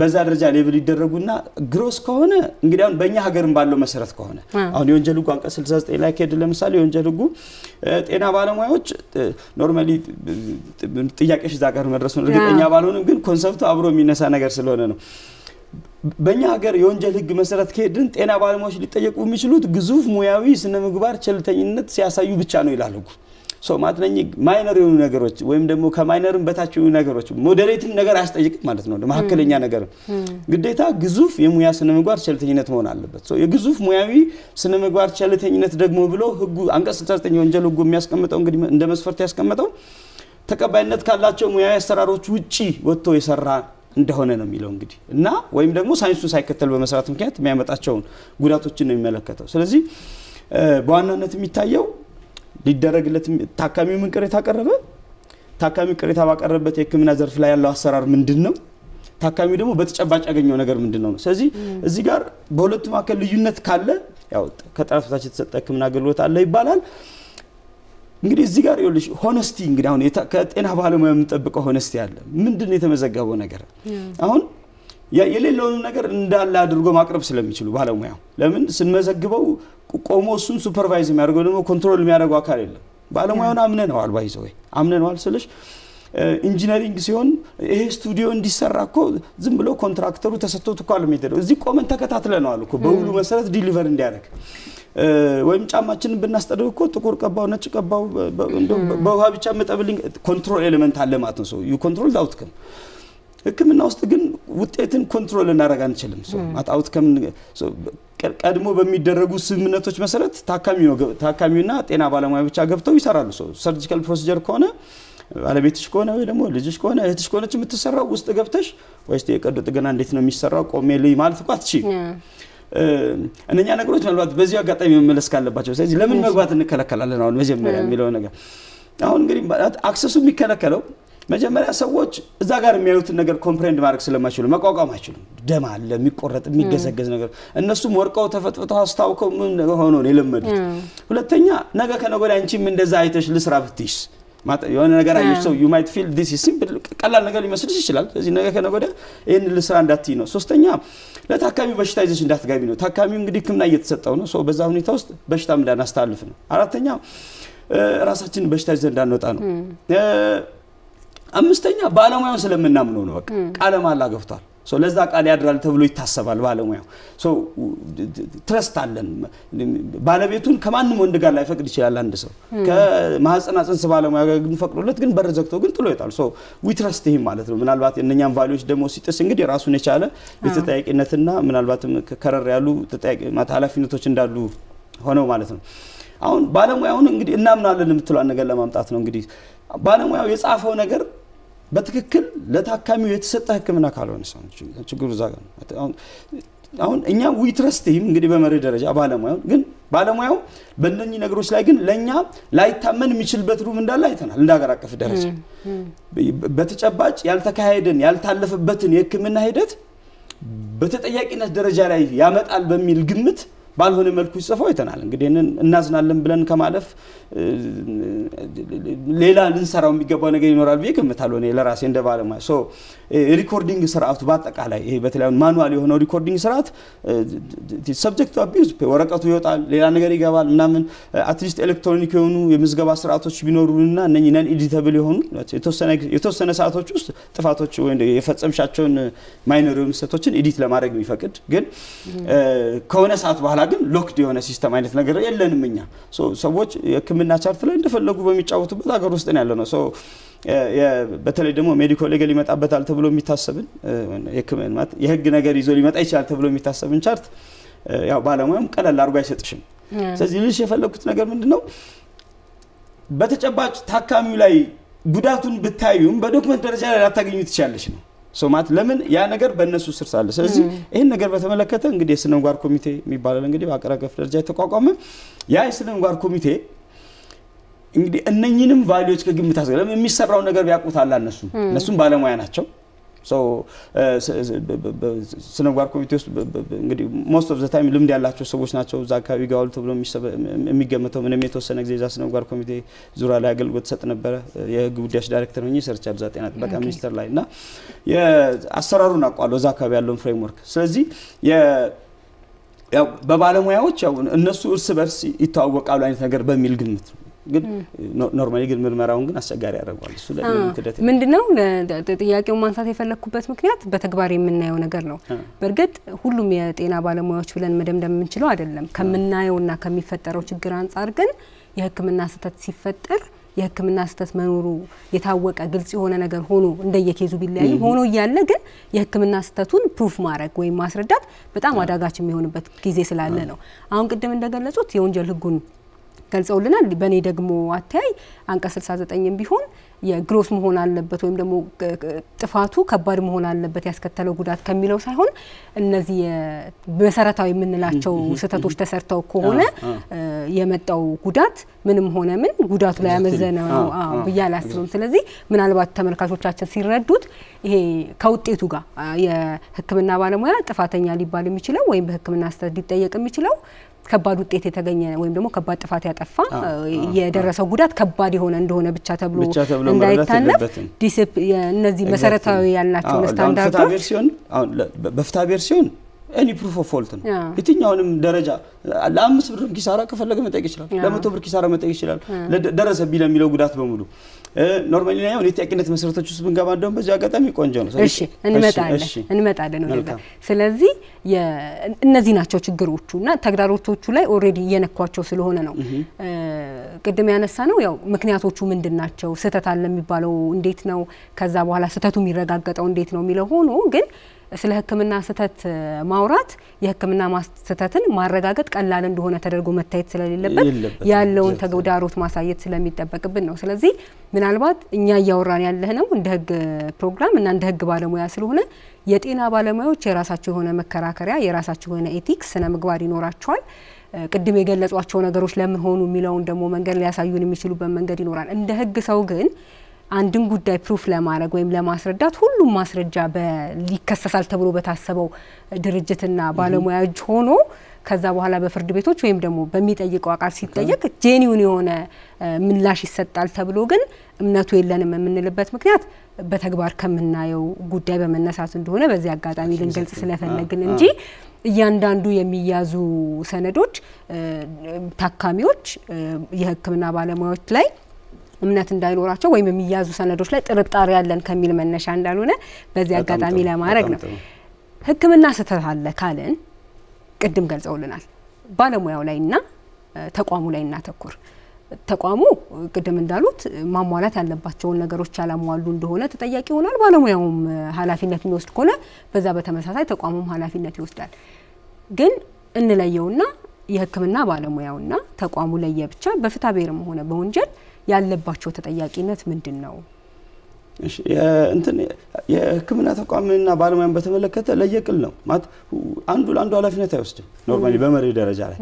በዛ ደረጃ ሌቭል ይደረጉና ግሮስ ከሆነ እንግዲህ አሁን በእኛ ሀገርም ባለው መሰረት ከሆነ አሁን የወንጀል ህጉ አንቀጽ 69 ላይ ከሄድ ለምሳሌ የወንጀል ህጉ ጤና ባለሙያዎች ኖርማሊ ጥያቄሽ እዛ ጋር መድረስ ነው እርግጠኛ ባልሆንም ግን ኮንሰፕቱ አብሮ የሚነሳ ነገር ስለሆነ ነው በእኛ ሀገር የወንጀል ህግ መሰረት ከሄድን ጤና ባለሙያዎች ሊጠየቁ የሚችሉት ግዙፍ ሙያዊ ስነ ምግባር ቸልተኝነት ሲያሳዩ ብቻ ነው ይላሉ ማጥነኝ ማይነር የሆኑ ነገሮች ወይም ደግሞ ከማይነርም በታች የሆኑ ነገሮች ሞዴሬቲንግ ነገር አያስጠይቅም ማለት ነው መሐከለኛ ነገር ግዴታ ግዙፍ የሙያ ስነ ምግባር ቸልተኝነት መሆን አለበት የግዙፍ ሙያዊ ስነ ምግባር ቸልተኝነት ደግሞ ብሎ ህጉ አንቀጽ 69 የወንጀል ህጉ የሚያስቀምጠው እንግዲህ እንደ መስፈርት ያስቀምጠው ተቀባይነት ካላቸው ሙያዊ አሰራሮች ውጪ ወጥቶ የሰራ እንደሆነ ነው የሚለው እንግዲህ እና ወይም ደግሞ ሳይንሱን ሳይከተል በመስራት ምክንያት የሚያመጣቸው ጉዳቶችን ነው የሚመለከተው ስለዚህ በዋናነት የሚታየው ሊደረግለት ታካሚው ምን ቅሬታ አቀረበ ታካሚው ቅሬታ ባቀረበበት የህክምና ዘርፍ ላይ ያለው አሰራር ምንድነው ታካሚው ደግሞ በተጨባጭ ያገኘው ነገር ምንድነው ስለዚህ እዚህ ጋር በሁለቱ መካከል ልዩነት ካለ ያው ከጥራት በታች የተሰጠ ህክምና አገልግሎት አለ ይባላል እንግዲህ እዚህ ጋር ይኸውልሽ ሆነስቲ እንግዲህ አሁን ከጤና ባለሙያ የምንጠብቀው ሆነስቲ አለ ምንድነው የተመዘገበው ነገር አሁን የሌለውን ነገር እንዳለ አድርጎ ማቅረብ ስለሚችሉ ባለሙያው ለምን ስንመዘግበው ቆሞ እሱን ሱፐርቫይዝ የሚያደርገው ደግሞ ኮንትሮል የሚያደርገው አካል የለም ባለሙያውን አምነነዋል ባይዘው አምነነዋል ስለሽ ኢንጂነሪንግ ሲሆን ይሄ ስቱዲዮ እንዲሰራኮ ዝም ብሎ ኮንትራክተሩ ተሰጥቶት እኮ አልመደረው እዚህ ቆመን ተከታትለናል እኮ በሁሉ መሰረት ዲሊቨር እንዲያደርግ ወይም ጫማችንን ብናስጠደው እኮ ጥቁር ቀባው ነጭ ቀባው በውሃ ብቻ መጠብልኝ ኮንትሮል ኤሌመንት አለ ማለት ነው ዩ ኮንትሮል አውትከም ህክምና ውስጥ ግን ውጤትን ኮንትሮል እናደርግ አንችልም ማለት አውትከም ቀድሞ በሚደረጉ ስምምነቶች መሰረት ታካሚውና ጤና ባለሙያ ብቻ ገብተው ይሰራሉ ሰርጂካል ፕሮሲጀር ከሆነ ባለቤትሽ ከሆነ ወይ ደግሞ ልጅሽ ከሆነ እህትሽ ከሆነች የምትሰራው ውስጥ ገብተሽ ወይስ የቀዶ ጥገና እንዴት ነው የሚሰራው ቆሜልኝ ማለት እኮ አትችይ እነኛ ነገሮች ማለት በዚህ አጋጣሚ መመለስ ካለባቸው ስለዚህ ለምን መግባት እንከለከላለን አሁን መጀመሪያ የሚለው ነገር አሁን እንግዲህ አክሰሱ የሚከለከለው መጀመሪያ ሰዎች እዛ ጋር የሚያዩትን ነገር ኮምፕሬንድ ማድረግ ስለማይችሉ መቋቋም አይችሉም ደም አለ የሚቆረጥ የሚገዘገዝ ነገር እነሱም ወርቀው ተፈጥፍተው አስታውቀው ምን ሆኖ ነው የለመዱት ሁለተኛ ነገ ከነገ ወዲያ አንቺም እንደዛ አይተሽ ልስራ ብትይስ የሆነ ነገር አይሽ ሰው you might feel this is simple ቀላል ነገር ሊመስልሽ ይችላል ስለዚህ ነገ ከነገ ወዲያ ይሄን ልስራ እንዳትይ ነው ሶስተኛ ለታካሚ በሽታ ይዘሽ እንዳትጋቢ ነው ታካሚው እንግዲህ ህክምና እየተሰጠው ነው ሶ በዛ ሁኔታ ውስጥ በሽታ እንዳናስተላልፍ ነው አራተኛ ራሳችንን በሽታ ይዘን እንዳንወጣ ነው አምስተኛ ባለሙያውን ስለምናምነው ነው በቃ ቃለ መሃላ ገብቷል ሶ ለዛ ቃል ያድራል ተብሎ ይታሰባል ባለሙያው ሶ ትረስት አለን ባለቤቱን ከማንም ወንድ ጋር ላይፈቅድ ይችላል አንድ ሰው ከማህፀና ጽንስ ባለሙያ ጋር ግን ፈቅዶለት ግን በር ዘግቶ ግን ጥሎ ይጣል ሶ ዊ ትረስት ሂም ማለት ነው ምናልባት እነኛም ቫልዩስ ደግሞ ሲጥስ እንግዲህ ራሱን የቻለ የተጠያቂነትና ምናልባትም ከረር ያሉ ተጠያቂ ኃላፊነቶች እንዳሉ ሆነው ማለት ነው አሁን ባለሙያውን እንግዲህ እናምናለን የምትለው ነገር ለማምጣት ነው እንግዲህ ባለሙያው የጻፈው ነገር በትክክል ለታካሚው የተሰጠ ህክምና ካልሆነ ሰው ችግሩ ዛጋ ነው አሁን እኛ ዊ ትረስት ሂም እንግዲህ በመሪ ደረጃ ባለሙያው በእነኚህ ነገሮች ላይ ግን ለኛ ላይታመን የሚችልበት ሩም እንዳለ አይተናል እንዳገር አቀፍ ደረጃ በተጨባጭ ያልተካሄደን ያልታለፈበትን የህክምና ሂደት በተጠያቂነት ደረጃ ላይ ያመጣል በሚል ግምት ባልሆነ መልኩ ይጽፈው አይተናል እንግዲህ እናዝናለን ብለን ከማለፍ ሌላ ልንሰራው የሚገባው ነገር ይኖራል በየገምታለው ነው ለራሴ እንደ ባለሙያ ሶ ሪኮርዲንግ ስርዓቱ በአጠቃላይ ይሄ በተለይ ማኑዋል የሆነው ሪኮርዲንግ ስርዓት ሰብጀክት ቱ አቢዩዝ ወረቀቱ ይወጣል ሌላ ነገር ይገባል ምናምን አትሊስት ኤሌክትሮኒክ የሆኑ የምዝገባ ስርዓቶች ቢኖሩና እነኚህ ነን ኤዲተብል የሆኑ የተወሰነ ሰዓቶች ውስጥ ጥፋቶች ወይ የፈጸምሻቸውን ማይነር ስህተቶችን ኤዲት ለማድረግ የሚፈቅድ ግን ከሆነ ሰዓት በኋላ ግን ሎክድ የሆነ ሲስተም አይነት ነገር የለንም እኛ ሶ ሰዎች የህክምና ቻርት ላይ እንደፈለጉ በሚጫወቱበት ሀገር ውስጥ ነው ያለነው ሶ በተለይ ደግሞ ሜዲካል ሌጋል ይመጣበታል ተብሎ የሚታሰብን የህክምና የህግ ነገር ይዞ ሊመጣ ይችላል ተብሎ የሚታሰብን ቻርት ያው ባለሙያም ቀለል አድርጎ አይሰጥሽም ስለዚህ ልጅ የፈለኩት ነገር ምንድነው በተጨባጭ ታካሚው ላይ ጉዳቱን ብታዩም በዶክመንት ደረጃ ላይ ላታገኙት ይችላልሽ ነው ሶማት ለምን ያ ነገር በእነሱ ስር ሳለ ስለዚህ ይሄን ነገር በተመለከተ እንግዲህ የስነ ምግባር ኮሚቴ የሚባለው እንግዲህ በአገር አቀፍ ደረጃ የተቋቋመ ያ የስነ ምግባር ኮሚቴ እንግዲህ እነኚህንም ቫልዩዎች ከግምት አስገለም የሚሰራው ነገር ቢያቁታል እነሱም ባለሙያ ናቸው ሶ ስነ ምግባር ኮሚቴ ውስጥ እንግዲህ most of the time ልምድ ያላቸው ሰዎች ናቸው እዛ አካባቢ ጋር ተብሎ የሚገመተው ምንም የተወሰነ ጊዜ እዛ ስነ ምግባር ኮሚቴ ዙሪያ ላይ አገልግሎት ሰጥ ነበር የህግ ጉዳዮች ዳይሬክተር ሆኜ ሰርቻለሁ እዛ ጤና ጥበቃ ሚኒስቴር ላይ እና የአሰራሩን አቋለው እዛ አካባቢ ያለውን ፍሬምወርክ ስለዚህ ያው በባለሙያዎች ያው እነሱ እርስ በርስ ይተዋወቃሉ አይነት ነገር በሚል ግምት ግን ኖርማሊ ግን ምርመራውን ግን አስቸጋሪ ያደርጋል እሱ ለምንከደተ ምንድነው ጥያቄውን ማንሳት የፈለኩበት ምክንያት በተግባር የምናየው ነገር ነው በርግጥ ሁሉም የጤና ባለሙያዎች ብለን መደምደም የምንችለው አይደለም ከመናየውና ከሚፈጠረው ችግር አንፃር ግን የህክምና ስህተት ሲፈጠር የህክምና ስህተት መኖሩ የታወቀ ግልጽ የሆነ ነገር ሆኖ እንደየኬዙ ቢለያይም ሆኖ ይያለ ግን የህክምና ስህተቱን ፕሩፍ ማድረግ ወይ ማስረዳት በጣም አዳጋች የሚሆንበት ጊዜ ስላለ ነው አሁን ቅድም እንደገለጹት የወንጀል ህጉን ገልጸውልናል በኔ ደግሞ አታይ አንቀጽ 69ም ቢሆን የግሮስ መሆን አለበት ወይም ደግሞ ጥፋቱ ከባድ መሆን አለበት ያስከተለው ጉዳት ከሚለው ሳይሆን እነዚህ መሰረታዊ የምንላቸው ስህተቶች ተሰርተው ከሆነ የመጣው ጉዳት ምንም ሆነ ምን ጉዳቱ ላይ ያመዘነው በያላስሩም ስለዚህ ምናልባት ተመልካቾቻችን ሲረዱት ይሄ ከውጤቱ ጋር የህክምና ባለሙያ ጥፋተኛ ሊባል የሚችለው ወይም በህክምና ስህተት ሊጠየቅ የሚችለው ከባድ ውጤት የተገኘ ወይም ደግሞ ከባድ ጥፋት ያጠፋ የደረሰው ጉዳት ከባድ የሆነ እንደሆነ ብቻ ተብሎ እንዳይታለፍ እነዚህ መሰረታዊ ያላቸው ስታንዳርዶች በፍታ ቨርሲዮን any proof of fault ነው የትኛውንም ደረጃ ለ5 ብር ኪሳራ ከፈለገ መጠየቅ ይችላል ለ100 ብር ኪሳራ መጠየቅ ይችላል ለደረሰ ቢል የሚለው ጉዳት በሙሉ ኖርማሊ ነው የጥያቄነት መሰረቶች ውስጥ ብንገባ እንደው በዚህ አጋጣሚ ቆንጆ ነው እሺ እንመጣለን ወደዛ ስለዚህ እነዚህ ናቸው ችግሮቹና ተግዳሮቶቹ ላይ ኦሬዲ የነኳቸው ስለሆነ ነው ቅድም ያነሳ ነው ያው ምክንያቶቹ ምንድናቸው ስህተት አለ የሚባለው እንዴት ነው ከዛ በኋላ ስህተቱ የሚረጋገጠው እንዴት ነው የሚለው ሆኖ ግን ስለ ህክምና ስህተት ማውራት የህክምና ማስተታተን ማረጋገጥ ቀላል እንደሆነ ተደርጎ መታየት ስለሌለበት ያለውን ተግዳሮት ማሳየት ስለሚጠበቅብን ነው ስለዚህ ምናልባት እኛ ያወራን ያለነው እንደ ህግ ፕሮግራም እና እንደ ህግ ባለሙያ ስለሆነ የጤና ባለሙያዎች የራሳቸው የሆነ መከራከሪያ የራሳቸው የሆነ ኤቲክስ ስነ ምግባር ይኖራቸዋል ቅድም የገለጿቸው ነገሮች ለምን ሆኑ የሚለውን ደግሞ መንገድ ሊያሳዩን የሚችሉበት መንገድ ይኖራል እንደ ህግ ሰው ግን አንድን ጉዳይ ፕሩፍ ለማድረግ ወይም ለማስረዳት ሁሉም ማስረጃ ሊከሰሳል ተብሎ በታሰበው ድርጅትና ባለሙያ እጅ ሆኖ ከዛ በኋላ በፍርድ ቤቶች ወይም ደግሞ በሚጠይቀው አቃል ሲጠየቅ ጄኒውን የሆነ ምላሽ ይሰጣል ተብሎ ግን እምነቱ የለንም የምንልበት ምክንያት በተግባር ከምናየው ጉዳይ በመነሳት እንደሆነ በዚህ አጋጣሚ ልንገልጽ ስለፈለግን እንጂ እያንዳንዱ የሚያዙ ሰነዶች ታካሚዎች የህክምና ባለሙያዎች ላይ እምነት እንዳይኖራቸው ወይም የሚያዙ ሰነዶች ላይ ጥርጣሬ ያለን ከሚል መነሻ እንዳልሆነ በዚህ አጋጣሚ ለማድረግ ነው ህክምና ስህተት አለ ካለን ቅድም ገልጸውልናል ባለሙያው ላይና ተቋሙ ላይ እናተኩር ተቋሙ ቅድም እንዳሉት ማሟላት ያለባቸውን ነገሮች ያላሟሉ እንደሆነ ተጠያቂ ሆኗል ባለሙያውም ኃላፊነት የሚወስድ ከሆነ በዛ በተመሳሳይ ተቋሙም ኃላፊነት ይወስዳል ግን እንለየውና የህክምና ባለሙያውና ተቋሙ ለየብቻ በፍትሐ ብሔርም ሆነ በወንጀል ያለባቸው ተጠያቂነት ምንድነው እሺ የህክምና ተቋምና ባለሙያን በተመለከተ ለየቅል ነው ማለት አንዱ ለአንዱ ኃላፊነት አይወስድም ኖርማሊ በመሪ ደረጃ ላይ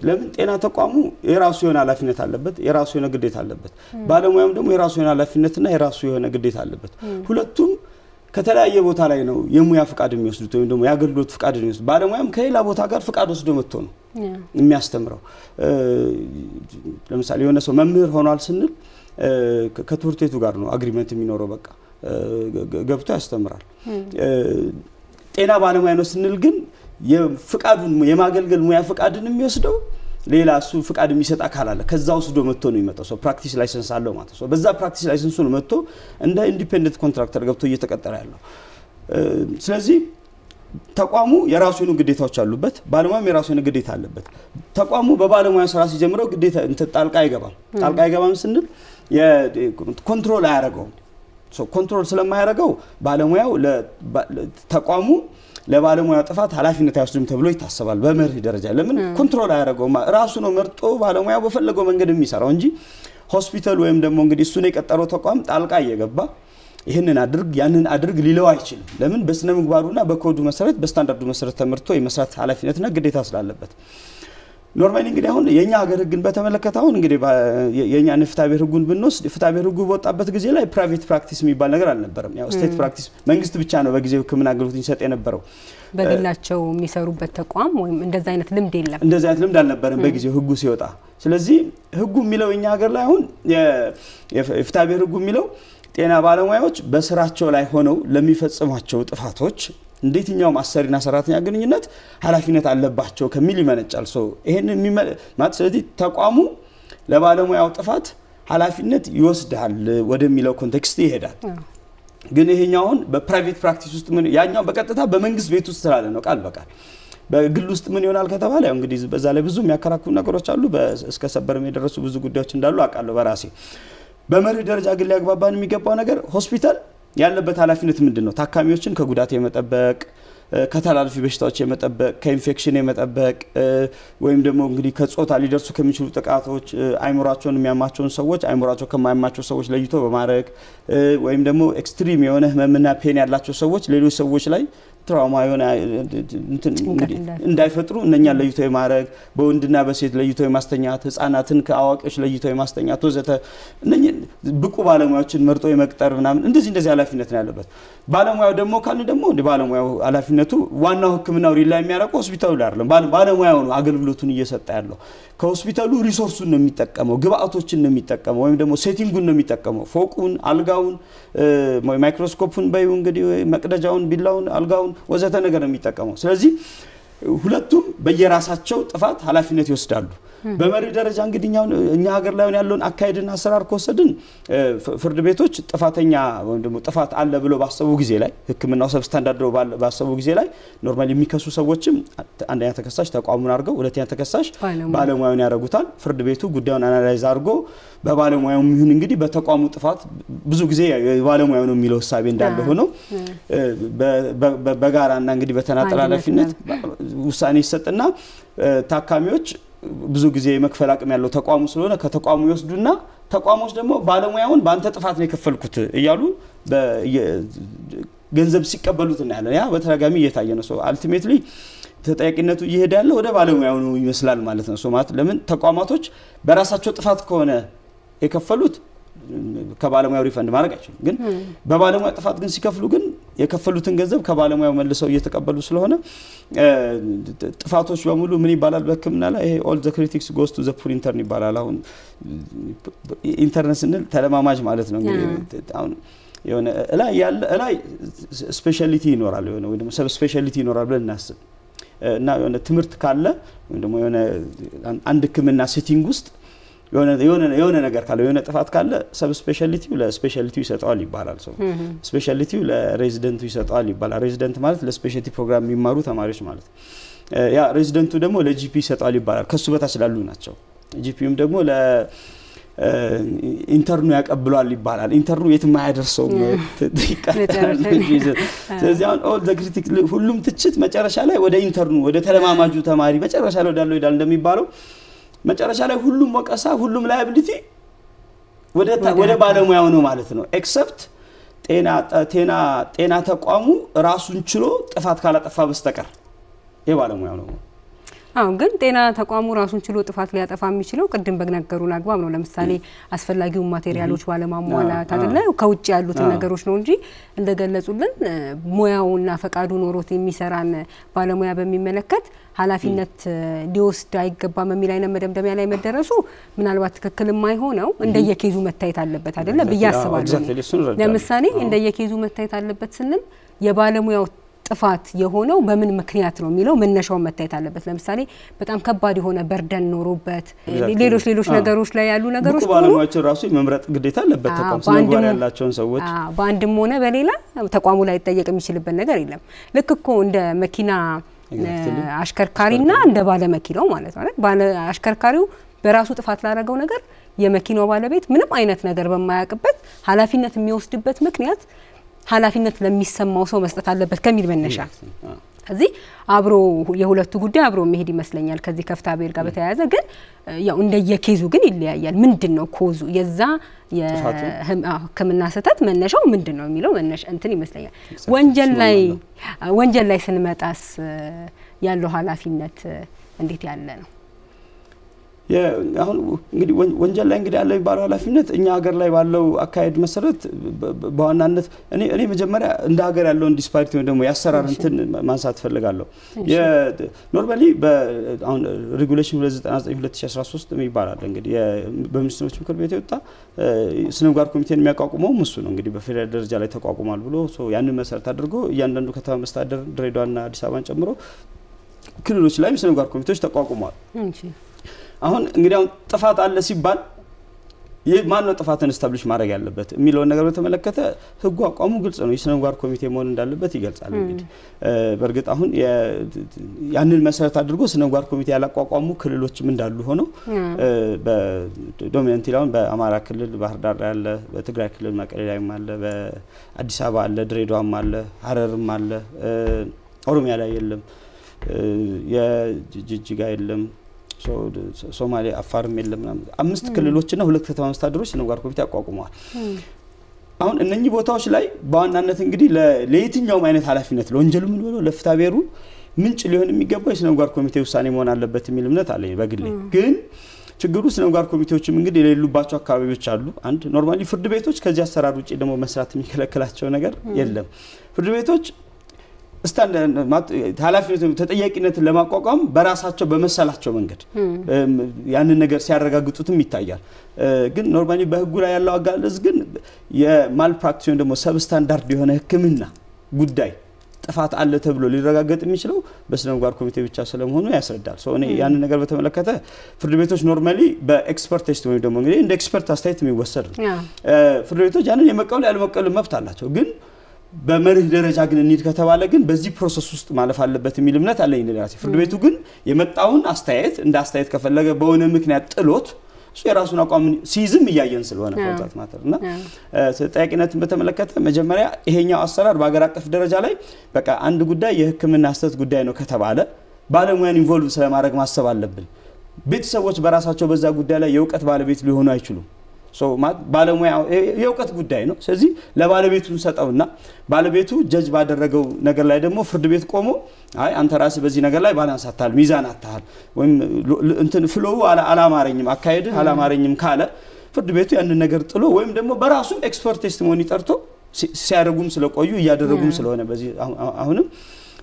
ለምን ጤና ተቋሙ የራሱ የሆነ ኃላፊነት አለበት የራሱ የሆነ ግዴታ አለበት ባለሙያውም ደግሞ የራሱ የሆነ ኃላፊነትና የራሱ የሆነ ግዴታ አለበት ሁለቱም ከተለያየ ቦታ ላይ ነው የሙያ ፍቃድ የሚወስዱት ወይም ደግሞ ያገልግሎት ፍቃድ የሚወስዱት ባለሙያም ከሌላ ቦታ ጋር ፍቃድ ወስዶ መጥቶ ነው የሚያስተምረው ለምሳሌ የሆነ ሰው መምህር ሆኗል ስንል ከትምህርት ቤቱ ጋር ነው አግሪመንት የሚኖረው በቃ ገብቶ ያስተምራል ጤና ባለሙያ ነው ስንል ግን የፍቃዱን የማገልገል ሙያ ፍቃድን የሚወስደው ሌላ እሱ ፍቃድ የሚሰጥ አካል አለ ከዛ ወስዶ መጥቶ ነው የሚመጣው ሶ ፕራክቲስ ላይሰንስ አለው ማለት ነው በዛ ፕራክቲስ ላይሰንሱ ነው መጥቶ እንደ ኢንዲፔንደንት ኮንትራክተር ገብቶ እየተቀጠረ ያለው ስለዚህ ተቋሙ የራሱ የሆኑ ግዴታዎች አሉበት ባለሙያም የራሱ የሆነ ግዴታ አለበት ተቋሙ በባለሙያ ስራ ሲጀምረው ግዴታ ጣልቃ አይገባም ስንል የኮንትሮል አያረጋውም ሶ ኮንትሮል ስለማያረጋው ባለሙያው ለተቋሙ ለባለሙያ ጥፋት ኃላፊነት አይወስድም ተብሎ ይታሰባል በመርህ ደረጃ ለምን ኮንትሮል አያረጋውም ራሱ ነው መርጦ ባለሙያው በፈለገው መንገድ የሚሰራው እንጂ ሆስፒታል ወይም ደግሞ እንግዲህ እሱ ነው የቀጠረው ተቋም ጣልቃ እየገባ ይሄንን አድርግ ያንን አድርግ ሊለው አይችልም ለምን በስነ ምግባሩና በኮዱ መሰረት በስታንዳርዱ መሰረት ተመርቶ የመስራት ኃላፊነትና ግዴታ ስላለበት ኖርማሊ እንግዲህ አሁን የኛ ሀገር ህግን በተመለከተ አሁን እንግዲህ የኛ ፍትሐ ብሔር ህጉን ብንወስድ ፍትሐ ብሔር ህጉ በወጣበት ጊዜ ላይ ፕራይቬት ፕራክቲስ የሚባል ነገር አልነበረም ያው ስቴት ፕራክቲስ መንግስት ብቻ ነው በጊዜው ህክምና አገልግሎት ይሰጥ የነበረው በግላቸው የሚሰሩበት ተቋም ወይም እንደዛ አይነት ልምድ የለም እንደዛ አይነት ልምድ አልነበረም በጊዜው ህጉ ሲወጣ ስለዚህ ህጉ የሚለው የኛ ሀገር ላይ አሁን የፍትሐ ብሔር ህጉ የሚለው ጤና ባለሙያዎች በስራቸው ላይ ሆነው ለሚፈጽሟቸው ጥፋቶች እንዴትኛው አሰሪና ሰራተኛ ግንኙነት ኃላፊነት አለባቸው ከሚል ይመነጫል ሶ ይሄንን ማለት ስለዚህ ተቋሙ ለባለሙያው ጥፋት ኃላፊነት ይወስዳል ወደሚለው ኮንቴክስት ይሄዳል ግን ይሄኛውን በፕራይቬት ፕራክቲስ ውስጥ ምን ያኛው በቀጥታ በመንግስት ቤት ውስጥ ስላለ ነው ቃል በቃል በግል ውስጥ ምን ይሆናል ከተባለ እንግዲህ በዛ ላይ ብዙ የሚያከራክሩ ነገሮች አሉ እስከ ሰበርም የደረሱ ብዙ ጉዳዮች እንዳሉ አቃለው በራሴ በመርህ ደረጃ ግን ሊያግባባን የሚገባው ነገር ሆስፒታል ያለበት ኃላፊነት ምንድነው ታካሚዎችን ከጉዳት የመጠበቅ ከተላልፊ በሽታዎች የመጠበቅ ከኢንፌክሽን የመጠበቅ ወይም ደግሞ እንግዲህ ከጾታ ሊደርሱ ከሚችሉ ጥቃቶች አይሞራቸውን የሚያማቸውን ሰዎች አይሞራቸው ከማያማቸው ሰዎች ለይቶ በማድረግ ወይም ደግሞ ኤክስትሪም የሆነ ህመምና ፔን ያላቸው ሰዎች ሌሎች ሰዎች ላይ ትራውማ የሆነ እንዳይፈጥሩ እነኛ ለይቶ የማድረግ በወንድና በሴት ለይቶ የማስተኛት ህፃናትን ከአዋቂዎች ለይቶ የማስተኛት ወዘተ እነኛ ብቁ ባለሙያዎችን መርጦ የመቅጠር ምናምን እንደዚህ ኃላፊነት ነው ያለበት ባለሙያው ደግሞ ካልን ደግሞ ባለሙያው ኃላፊነቱ ዋናው ህክምናው ሪላ የሚያረቀው ሆስፒታሉ ላይ አይደለም ባለሙያው ነው አገልግሎቱን እየሰጠ ያለው ከሆስፒታሉ ሪሶርሱን ነው የሚጠቀመው ግብአቶችን ነው የሚጠቀመው ወይም ደግሞ ሴቲንጉን ነው የሚጠቀመው ፎቁን አልጋውን ማይክሮስኮፑን ባዩ እንግዲህ መቅደጃውን ቢላውን አልጋውን ወዘተ ነገር ነው የሚጠቀመው ስለዚህ ሁለቱም በየራሳቸው ጥፋት ኃላፊነት ይወስዳሉ በመሪ ደረጃ እንግዲህ እኛ ሀገር ላይ ያለውን አካይድና አሰራር ኮሰድን ፍርድ ቤቶች ጥፋተኛ ወይም ደግሞ ጥፋት አለ ብሎ ባሰቡ ጊዜ ላይ ህክምናው ሰብስታንዳርድ ባሰቡ ጊዜ ላይ ኖርማሊ የሚከሱ ሰዎችም አንደኛ ተከሳሽ ተቋሙን አድርገው ሁለተኛ ተከሳሽ ባለሙያውን ያረጉታል ፍርድ ቤቱ ጉዳዩን አናላይዝ አድርጎ በባለሙያው ይሁን እንግዲህ በተቋሙ ጥፋት ብዙ ጊዜ ባለሙያው ነው የሚለው ሐሳብ እንዳለ ሆኖ በጋራና እንግዲህ በተናጠል ኃላፊነት ውሳኔ ይሰጥና ታካሚዎች ብዙ ጊዜ መክፈል አቅም ያለው ተቋሙ ስለሆነ ከተቋሙ ይወስዱና ተቋሞች ደግሞ ባለሙያውን በአንተ ጥፋት ነው የከፈልኩት እያሉ ገንዘብ ሲቀበሉት እና ያለ ያ በተረጋሚ እየታየ ነው ሶ አልቲሜትሊ ተጠያቂነቱ እየሄደ ያለው ወደ ባለሙያው ነው ይመስላል ማለት ነው ሶ ማለት ለምን ተቋማቶች በራሳቸው ጥፋት ከሆነ የከፈሉት ከባለሙያው ሪፈንድ ማድረግ አይችልም ግን በባለሙያ ጥፋት ግን ሲከፍሉ ግን የከፈሉትን ገንዘብ ከባለሙያው መልሰው እየተቀበሉ ስለሆነ ጥፋቶች በሙሉ ምን ይባላል በህክምና ላይ ይሄ all the critics goes to the poor intern ይባላል አሁን ኢንተርን ስንል ተለማማጅ ማለት ነው እንግዲህ አሁን የሆነ ላይ ስፔሻሊቲ ይኖራል የሆነ ወይ ደግሞ ሰብ ስፔሻሊቲ ይኖራል ብለን እናስብ እና የሆነ ትምህርት ካለ ወይ ደግሞ የሆነ አንድ ህክምና ሴቲንግ ውስጥ የሆነ ነገር ካለ የሆነ ጥፋት ካለ ሰብ ስፔሻሊቲው ለስፔሻሊቲው ይሰጣል ይባላል ሰው ስፔሻሊቲው ለሬዚደንቱ ይሰጣል ይባላል ሬዚደንት ማለት ለስፔሻሊቲ ፕሮግራም የሚማሩ ተማሪዎች ማለት ያ ሬዚደንቱ ደግሞ ለጂፒ ይሰጣል ይባላል ከሱ በታች ላሉ ናቸው ጂፒም ደግሞ ለ ኢንተርኑ ያቀብሏል ይባላል ኢንተርኑ የትም ያደርሰው ስለዚህ አሁን ኦል ዘ ክሪቲክ ሁሉም ትችት መጨረሻ ላይ ወደ ኢንተርኑ ወደ ተለማማጁ ተማሪ መጨረሻ ላይ ወዳለው ይዳል እንደሚባለው መጨረሻ ላይ ሁሉም ወቀሳ ሁሉም ላይቢሊቲ ወደ ባለሙያው ነው ማለት ነው ኤክሰፕት ጤና ተቋሙ ራሱን ችሎ ጥፋት ካላጠፋ በስተቀር የባለሙያው ነው አሁን ግን ጤና ተቋሙ ራሱን ችሎ ጥፋት ሊያጠፋ የሚችለው ቅድም በነገሩን አግባብ ነው ለምሳሌ አስፈላጊው ማቴሪያሎች ባለማሟላት አይደለ ከውጭ ያሉት ነገሮች ነው እንጂ እንደገለጹልን ሙያውና ፈቃዱ ኖሮት የሚሰራን ባለሙያ በሚመለከት ኃላፊነት ሊወስድ አይገባም የሚል አይነት መደምደሚያ ላይ መደረሱ ምናልባት ትክክል የማይሆነው እንደየኬዙ መታየት አለበት አይደለ በያስባለሁ ለምሳሌ እንደየኬዙ መታየት አለበት ስንል የባለሙያው ጥፋት የሆነው በምን ምክንያት ነው የሚለው መነሻው መታየት አለበት ለምሳሌ በጣም ከባድ የሆነ በርደን ኖሮበት ሌሎች ነገሮች ላይ ያሉ ነገሮች ባለሙያቸው ራሱ መምረጥ ግዴታ አለበት ተቋም ስለጓር ያላቸውን ሰዎች በአንድም ሆነ በሌላ ተቋሙ ላይ ተጠየቅ የሚችልበት ነገር የለም ልክ እኮ እንደ መኪና አሽከርካሪና እንደ ባለ መኪናው ማለት ነው ባለ አሽከርካሪው በራሱ ጥፋት ላደረገው ነገር የመኪናው ባለቤት ምንም አይነት ነገር በማያውቅበት ኃላፊነት የሚወስድበት ምክንያት ኃላፊነት ለሚሰማው ሰው መስጠት አለበት ከሚል መነሻ እዚህ አብሮ የሁለቱ ጉዳይ አብሮ መሄድ ይመስለኛል ከዚህ ከፍታ ቤር ጋር በተያያዘ ግን ያው እንደየኬዙ ግን ይለያያል ምንድነው ኮዙ የዛ የህክምና ስህተት መነሻው ምንድነው የሚለው መነሻ እንትን ይመስለኛል ወንጀል ላይ ስንመጣስ ያለው ኃላፊነት እንዴት ያለ ነው አሁን እንግዲህ ወንጀል ላይ እንግዲህ ያለው ይባላል ኃላፊነት እኛ ሀገር ላይ ባለው አካሄድ መሰረት በዋናነት እኔ መጀመሪያ እንደ ሀገር ያለው ዲስፓሪቲ ወይ ደግሞ ያሰራር እንትን ማንሳት ፈልጋለሁ ኖርማሊ አሁን ሬጉሌሽን 299/2013 የሚባል አለ እንግዲህ በሚኒስትሮች ምክር ቤት የወጣ ስነምግባር ኮሚቴን የሚያቋቁመው እሱ ነው እንግዲህ በፌደራል ደረጃ ላይ ተቋቁሟል ብሎ ያንን መሰረት አድርጎ እያንዳንዱ ከተማ መስተዳድር ድሬዳዋና አዲስ አበባን ጨምሮ ክልሎች ላይ ስነምግባር ኮሚቴዎች ተቋቁመዋል አሁን እንግዲህ አሁን ጥፋት አለ ሲባል የማን ነው ጥፋትን ስታብሊሽ ማድረግ ያለበት የሚለው ነገር በተመለከተ ህጉ አቋሙ ግልጽ ነው የስነምግባር ኮሚቴ መሆን እንዳለበት ይገልጻል እንግዲህ በርግጥ አሁን ያንን መሰረት አድርጎ ስነምግባር ኮሚቴ ያላቋቋሙ ክልሎችም እንዳሉ ሆነው በዶሚናንት ላውን በአማራ ክልል ባህር ዳር ያለ በትግራይ ክልል መቀሌ ላይም አለ በአዲስ አበባ አለ ድሬዳዋም አለ ሐረርም አለ ኦሮሚያ ላይ የለም የጅጅጋ የለም ሶማሊያ አፋርም የለም አምስት ክልሎችና ሁለት ከተማ መስተዳድሮች ስነምግባር ኮሚቴ አቋቁመዋል አሁን እነኚህ ቦታዎች ላይ በዋናነት እንግዲህ ለየትኛውም አይነት ኃላፊነት ለወንጀሉ ምን ብሎ ለፍታቤሩ ምንጭ ሊሆን የሚገባው የስነምግባር ኮሚቴ ውሳኔ መሆን አለበት የሚል እምነት አለኝ በግሌ ግን ችግሩ ስነምግባር ኮሚቴዎችም እንግዲህ የሌሉባቸው አካባቢዎች አሉ አንድ ኖርማሊ ፍርድ ቤቶች ከዚህ አሰራር ውጪ ደግሞ መስራት የሚከለክላቸው ነገር የለም ፍርድ ቤቶች ኃላፊነት ተጠያቂነትን ለማቋቋም በራሳቸው በመሰላቸው መንገድ ያንን ነገር ሲያረጋግጡትም ይታያል ግን ኖርማሊ በህጉ ላይ ያለው አጋለጽ ግን የማልፕራክቲስ ወይ ደግሞ ሰብስታንዳርድ የሆነ ህክምና ጉዳይ ጥፋት አለ ተብሎ ሊረጋገጥ የሚችለው በስነምግባር ኮሚቴ ብቻ ስለመሆኑ ያስረዳል እኔ ያንን ነገር በተመለከተ ፍርድ ቤቶች ኖርማሊ በኤክስፐርት ቴስት ወይ ደግሞ እንግዲህ እንደ ኤክስፐርት አስተያየት የሚወሰድ ነው ፍርድ ቤቶች ያንን የመቀበል ያለመቀበል መብት አላቸው ግን በመርህ ደረጃ ግን እንሂድ ከተባለ ግን በዚህ ፕሮሰስ ውስጥ ማለፍ አለበት የሚል እምነት አለኝ ለራሴ ፍርድ ቤቱ ግን የመጣውን አስተያየት እንደ አስተያየት ከፈለገ በሆነ ምክንያት ጥሎት እሱ የራሱን አቋም ሲዝም እያየን ስለሆነ ፎርማት ማተርና ተጠያቂነትን በተመለከተ መጀመሪያ ይሄኛው አሰራር በአገር አቀፍ ደረጃ ላይ በቃ አንድ ጉዳይ የህክምና አስተት ጉዳይ ነው ከተባለ ባለሙያን ኢንቮልቭ ስለማድረግ ማሰብ አለብን ቤተሰቦች በራሳቸው በዛ ጉዳይ ላይ የውቀት ባለቤት ሊሆኑ አይችሉም ባለሙያ የውቀት ጉዳይ ነው ስለዚህ ለባለቤቱ እንሰጠውና ባለቤቱ ጀጅ ባደረገው ነገር ላይ ደግሞ ፍርድ ቤት ቆሞ አይ አንተ ራስ በዚህ ነገር ላይ ባላንስ አታል ሚዛን አታል ወይም እንትን ፍሎው አላማረኝም አካሄድ አላማረኝም ካለ ፍርድ ቤቱ ያንን ነገር ጥሎ ወይም ደግሞ በራሱ ኤክስፐርት ቴስቲሞኒ ጠርቶ ሲያደርጉም ስለቆዩ ያደረጉም ስለሆነ በዚህ አሁንም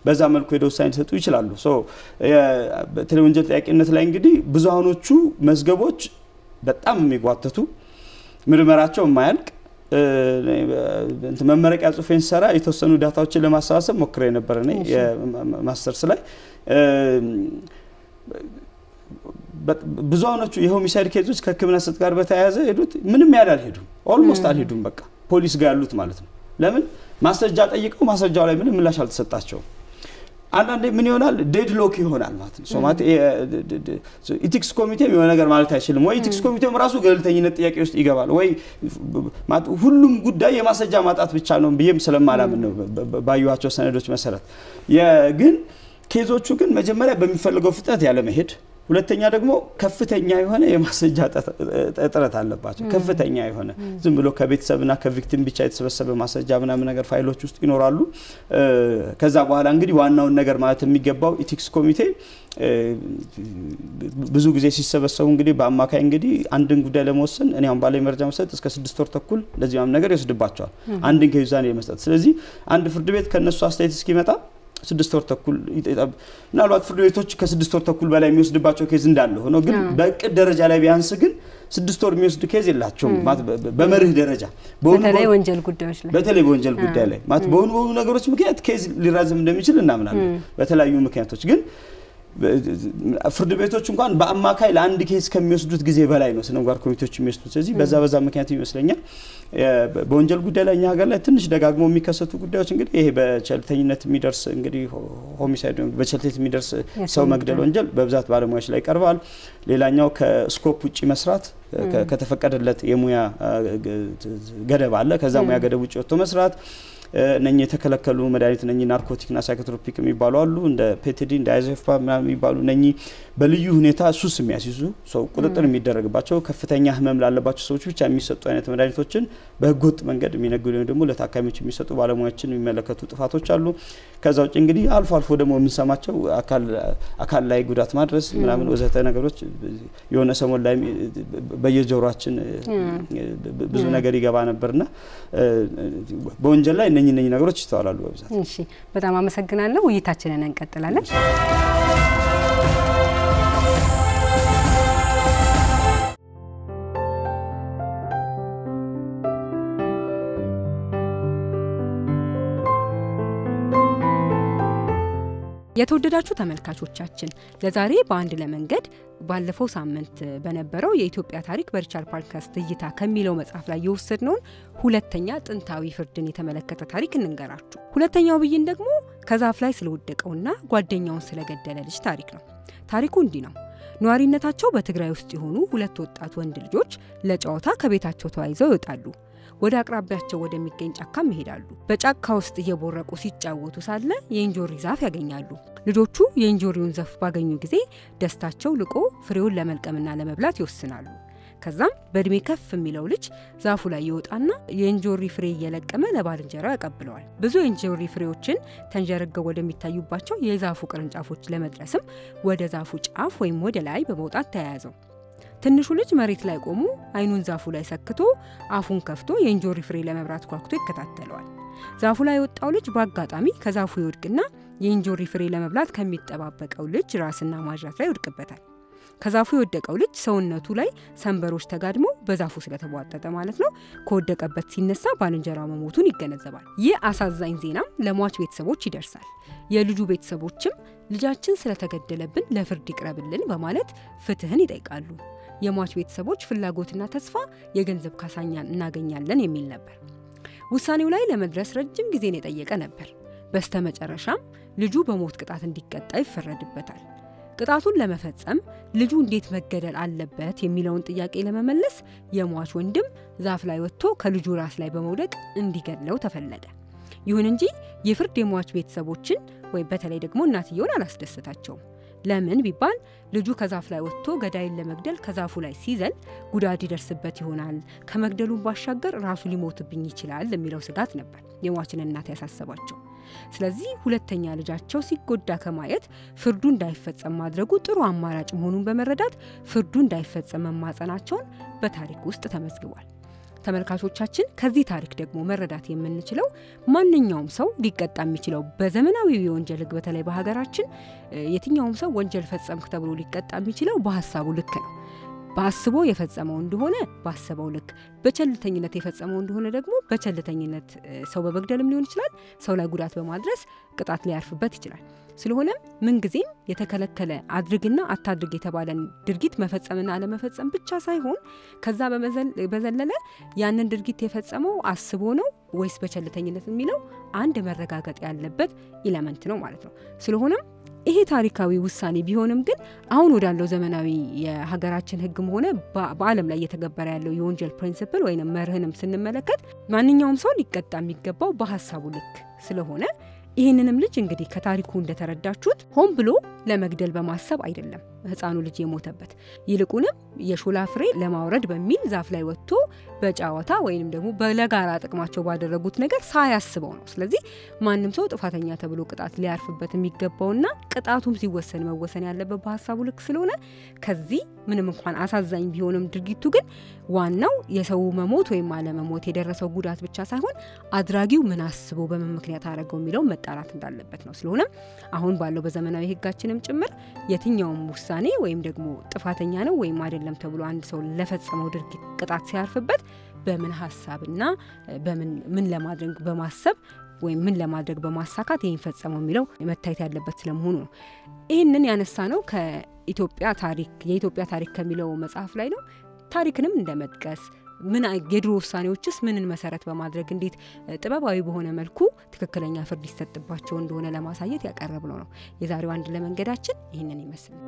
በዛ መልኩ ሄደው ሳይን ሰጡ ይችላሉ በተለወንጀል ተጠያቂነት ላይ እንግዲህ ብዙሃኖቹ መዝገቦች በጣም የሚጓተቱ ምርመራቸው ማያልቅ መመረቂያ ጽሁፌን ሰራ የተወሰኑ ዳታዎችን ለማሰባሰብ ሞክሬ ነበር እኔ የማስተርስ ላይ ብዙዎቹ የሆሚሳይድ ኬዞች ከህክምና ስጥ ጋር በተያያዘ ሄዱት ምንም ያላልሄዱ ኦልሞስት አልሄዱም በቃ ፖሊስ ጋር ያሉት ማለት ነው ለምን ማስረጃ ጠይቀው ማስረጃው ላይ ምንም ምላሽ አልተሰጣቸው አንዳንዴ ምን ይሆናል ዴድሎክ ይሆናል ማለት ነው ሶማት ኢቲክስ ኮሚቴ የሆነ ነገር ማለት አይችልም ወይ ኢቲክስ ኮሚቴው ራሱ ገለልተኝነት ጥያቄ ውስጥ ይገባል ወይ ሁሉም ጉዳይ የማስረጃ ማጣት ብቻ ነው ብዬም ስለማላምን ነው ባዩዋቸው ሰነዶች መሰረት ግን ኬዞቹ ግን መጀመሪያ በሚፈልገው ፍጥነት ያለ መሄድ ሁለተኛ ደግሞ ከፍተኛ የሆነ የማስረጃ እጥረት አለባቸው ከፍተኛ የሆነ ዝም ብሎ ከቤተሰብና ከቪክቲም ብቻ የተሰበሰበ ማስረጃ ምናምን ነገር ፋይሎች ውስጥ ይኖራሉ ከዛ በኋላ እንግዲህ ዋናውን ነገር ማለት የሚገባው ኢቲክስ ኮሚቴ ብዙ ጊዜ ሲሰበሰቡ እንግዲህ በአማካይ እንግዲህ አንድን ጉዳይ ለመወሰን እኔ አሁን ባለ መረጃ መሰረት እስከ 6 ወር ተኩል ለዚህም ነገር ይወስድባቸዋል አንድን ከይዛኔ የመስጠት ስለዚህ አንድ ፍርድ ቤት ከነሱ አስተያየት እስኪመጣ 6 ወር ተኩል ይጠብቃል ምናልባት ፍርድ ቤቶች ከ6 ወር ተኩል በላይ የሚወስድባቸው ኬዝ እንዳለ ሆኖ ግን በእቅድ ደረጃ ላይ ቢያንስ ግን 6 ወር የሚወስድ ኬዝ የላቸውም ማለት በመርህ ደረጃ በተለይ ወንጀል ጉዳዮች ላይ በተለይ ወንጀል ጉዳይ ላይ ማለት በሆኑ ነገሮች ምክንያት ኬዝ ሊራዘም እንደሚችል እናምናለን በተለያዩ ምክንያቶች ግን ፍርድ ቤቶች እንኳን በአማካይ ለአንድ ኬዝ ከሚወስዱት ጊዜ በላይ ነው ስነምግባር ኮሚቴዎች የሚወስዱት ስለዚህ በዛ ምክንያት ይመስለኛል በወንጀል ጉዳይ ላይ እኛ ሀገር ላይ ትንሽ ደጋግሞ የሚከሰቱ ጉዳዮች እንግዲህ ይሄ በቸልተኝነት የሚደርስ እንግዲህ ሆሚሳይድ በቸልተኝነት የሚደርስ ሰው መግደል ወንጀል በብዛት ባለሙያዎች ላይ ቀርባል ሌላኛው ከስኮፕ ውጪ መስራት ከተፈቀደለት የሙያ ገደብ አለ ከዛ ሙያ ገደብ ውጪ ወጥቶ መስራት ነኝ የተከለከሉ መድኃኒት ነኝ ናርኮቲክና ሳይኮትሮፒክ የሚባሉ አሉ እንደ ፔቲዲ እንደ አይዞፍፓ ምናምን የሚባሉ ነኝ በልዩ ሁኔታ ሱስ የሚያስይዙ ሰው ቁጥጥር የሚደረግባቸው ከፍተኛ ህመም ላለባቸው ሰዎች ብቻ የሚሰጡ አይነት መድኃኒቶችን በህገወጥ መንገድ የሚነግዱ ደግሞ ለታካሚዎች የሚሰጡ ባለሙያዎችን የሚመለከቱ ጥፋቶች አሉ ከዛው ውጪ እንግዲህ አልፎ ደግሞ የምንሰማቸው አካል ላይ ጉዳት ማድረስ ምናምን ወዘተ ነገሮች የሆነ ሰሞን ላይ በየጆሮአችን ብዙ ነገር ይገባ ነበርና በወንጀል ላይ እነኚህ ነገሮች ይስተዋላሉ በብዛት እሺ በጣም አመሰግናለሁ ውይይታችንን እንቀጥላለን የተወደዳችሁ ተመልካቾቻችን ለዛሬ በአንድ ለመንገድ ባለፈው ሳምንት በነበረው የኢትዮጵያ ታሪክ በሪቻርድ ፓርከርስ እይታ ከሚለው መጽሐፍ ላይ የወሰድነው ሁለተኛ ጥንታዊ ፍርድን የተመለከተ ታሪክ እንንገራችሁ ሁለተኛው ብይን ደግሞ ከዛፍ ላይ ስለወደቀውና ጓደኛውን ስለገደለ ልጅ ታሪክ ነው ታሪኩ እንዲህ ነው ኗሪነታቸው በትግራይ ውስጥ የሆኑ ሁለት ወጣት ወንድ ልጆች ለጨዋታ ከቤታቸው ተዋይዘው ይወጣሉ ወደ አቅራቢያቸው ወደሚገኝ ጫካም ይሄዳሉ በጫካ ውስጥ እየቦረቁ ሲጫወቱ ሳለ የእንጆሪ ዛፍ ያገኛሉ ልጆቹ የእንጆሪውን ዛፍ ባገኙ ጊዜ ደስታቸው ልቆ ፍሬውን ለመልቀምና ለመብላት ይወስናሉ ከዛም በእድሜ ከፍ የሚለው ልጅ ዛፉ ላይ ይወጣና የእንጆሪ ፍሬ እየለቀመ ለባልንጀራው ያቀብለዋል ብዙ የእንጆሪ ፍሬዎችን ተንጀረገው ወደሚታዩባቸው የዛፉ ቅርንጫፎች ለመድረስም ወደ ዛፉ ጫፍ ወይም ወደ ላይ በመውጣት ተያያዘው ትንሹ ልጅ መሬት ላይ ቆሞ አይኑን ዛፉ ላይ ሰክቶ አፉን ከፍቶ የእንጆሪ ፍሬ ለመብራት ኳክቶ ይከታተለዋል ዛፉ ላይ ወጣው ልጅ በአጋጣሚ ከዛፉ ይወድቅና የእንጆሪ ፍሬ ለመብላት ከሚጠባበቀው ልጅ ራስና ማጅራት ላይ ይወድቅበታል ከዛፉ የወደቀው ልጅ ሰውነቱ ላይ ሰንበሮች ተጋድሞ በዛፉ ስለተቧጠጠ ማለት ነው ከወደቀበት ሲነሳ ባልንጀራው መሞቱን ይገነዘባል ይህ አሳዛኝ ዜናም ለሟች ቤተሰቦች ይደርሳል የልጁ ቤተሰቦችም ልጃችን ስለተገደለብን ለፍርድ ይቅረብልን በማለት ፍትህን ይጠይቃሉ የሟች ቤተሰቦች ፍላጎትና ተስፋ የገንዘብ ካሳኛ እናገኛለን የሚል ነበር ውሳኔው ላይ ለመድረስ ረጅም ጊዜን የጠየቀ ነበር በስተመጨረሻም ልጁ በሞት ቅጣት እንዲቀጣ ይፈረድበታል ቅጣቱን ለመፈጸም ልጁ እንዴት መገደል አለበት የሚለውን ጥያቄ ለመመለስ የሟች ወንድም ዛፍ ላይ ወጥቶ ከልጁ ራስ ላይ በመውደቅ እንዲገድለው ተፈለገ ይሁን እንጂ የፍርድ የሟች ቤተሰቦችን ወይ በተለይ ደግሞ እናትየውን አላስደሰታቸውም ለምን ቢባል ልጁ ከዛፍ ላይ ወጥቶ ገዳይን ለመግደል ከዛፉ ላይ ሲዘል ጉዳት ይደርስበት ይሆናል ከመግደሉን ባሻገር ራሱ ሊሞትብኝ ይችላል የሚለው ስጋት ነበር የሟችን እናት ያሳሰባቸው ስለዚህ ሁለተኛ ልጃቸው ሲጎዳ ከማየት ፍርዱ እንዳይፈጸም ማድረጉ ጥሩ አማራጭ መሆኑን በመረዳት ፍርዱ እንዳይፈጸም ማጸናቸውን በታሪክ ውስጥ ተመዝግቧል ተመልካቾቻችን ከዚህ ታሪክ ደግሞ መረዳት የምንችለው ማንኛውም ሰው ሊቀጣ የሚችለው በዘመናዊ የወንጀል ህግ በተለይ በሀገራችን የትኛውም ሰው ወንጀል ፈጸምክ ተብሎ ሊቀጣ የሚችለው በሐሳቡ ልክ ነው ባስቦ የፈጸመው እንደሆነ ባሰበው ልክ በቸልተኝነት የፈጸመው እንደሆነ ደግሞ በቸልተኝነት ሰው በመግደልም ሊሆን ይችላል ሰው ላይ ጉዳት በማድረስ ቅጣት ሊያርፍበት ይችላል ስለሆነም ምን ጊዜም የተከለከለ አድርግና አታድርግ የተባለን ድርጊት መፈጸምና አለመፈጸም ብቻ ሳይሆን ከዛ በዘለለ ያንን ድርጊት የፈጸመው አስቦ ነው ወይስ በቸልተኝነት የሚለው አንድ መረጋገጥ ያለበት ኤሌመንት ነው ማለት ነው ስለሆነም ይሄ ታሪካዊ ውሳኔ ቢሆንም ግን አሁን ወዳለው ዘመናዊ የሀገራችን ህግም ሆነ በአለም ላይ የተገበረ ያለው የወንጀል ፕሪንሲፕል ወይንም መርህንም ስንመለከት ማንኛውም ሰው ሊቀጣ የሚገባው በሐሳቡ ልክ ስለሆነ ይሄንንም ልጅ እንግዲህ ከታሪኩ እንደተረዳችሁት ሆን ብሎ ለመግደል በማሰብ አይደለም ህፃኑ ልጅ የሞተበት ይልቁንም የሾላ ፍሬ ለማውረድ በሚል ዛፍ ላይ ወጥቶ በጫዋታ ወይንም ደግሞ በለጋራ ጥቅማቸው ባደረጉት ነገር ሳያስበው ነው ስለዚህ ማንንም ሰው ጥፋተኛ ተብሎ ቅጣት ሊያርፍበት የሚገባውና ቅጣቱም ሲወሰን መወሰን ያለበት በሐሳቡ ልክ ስለሆነ ከዚህ ምንም እንኳን አሳዛኝ ቢሆንም ድርጊቱ ግን ዋናው የሰው መሞት ወይም አለመሞት የደረሰው ጉዳት ብቻ ሳይሆን አድራጊው ምን አስቦ በምን ምክንያት አደረገው የሚለው መጣራት እንዳለበት ነው ስለሆነ አሁን ባለው በዘመናዊ ህጋችንም ጭምር የትኛውም ውሳኔ ወይም ደግሞ ጥፋተኛ ነው ወይም አይደለም ተብሎ አንድ ሰው ለፈጸመው ድርጊት ቅጣት ሲያርፍበት በምን ሐሳብና ምን ለማድረግ በማሰብ ወይም ምን ለማድረግ በማሳካት ይሄን ፈጸመው የሚለው መታየት ያለበት ስለመሆኑ ነው ይሄንን ያነሳ ነው ከኢትዮጵያ ታሪክ ከሚለው መጽሐፍ ላይ ነው ታሪክንም እንደመጥቀስ ምን የድሮ ውሳኔዎችስ ምንን መሰረት በማድረግ እንዴት ጥበባዊ በሆነ መልኩ ትክክለኛ ፍርድ ይሰጥባቸው እንደሆነ ለማሳየት ያቀረብነው ነው የዛሬው አንድ ለመንገዳችን ይሄንን ይመስላል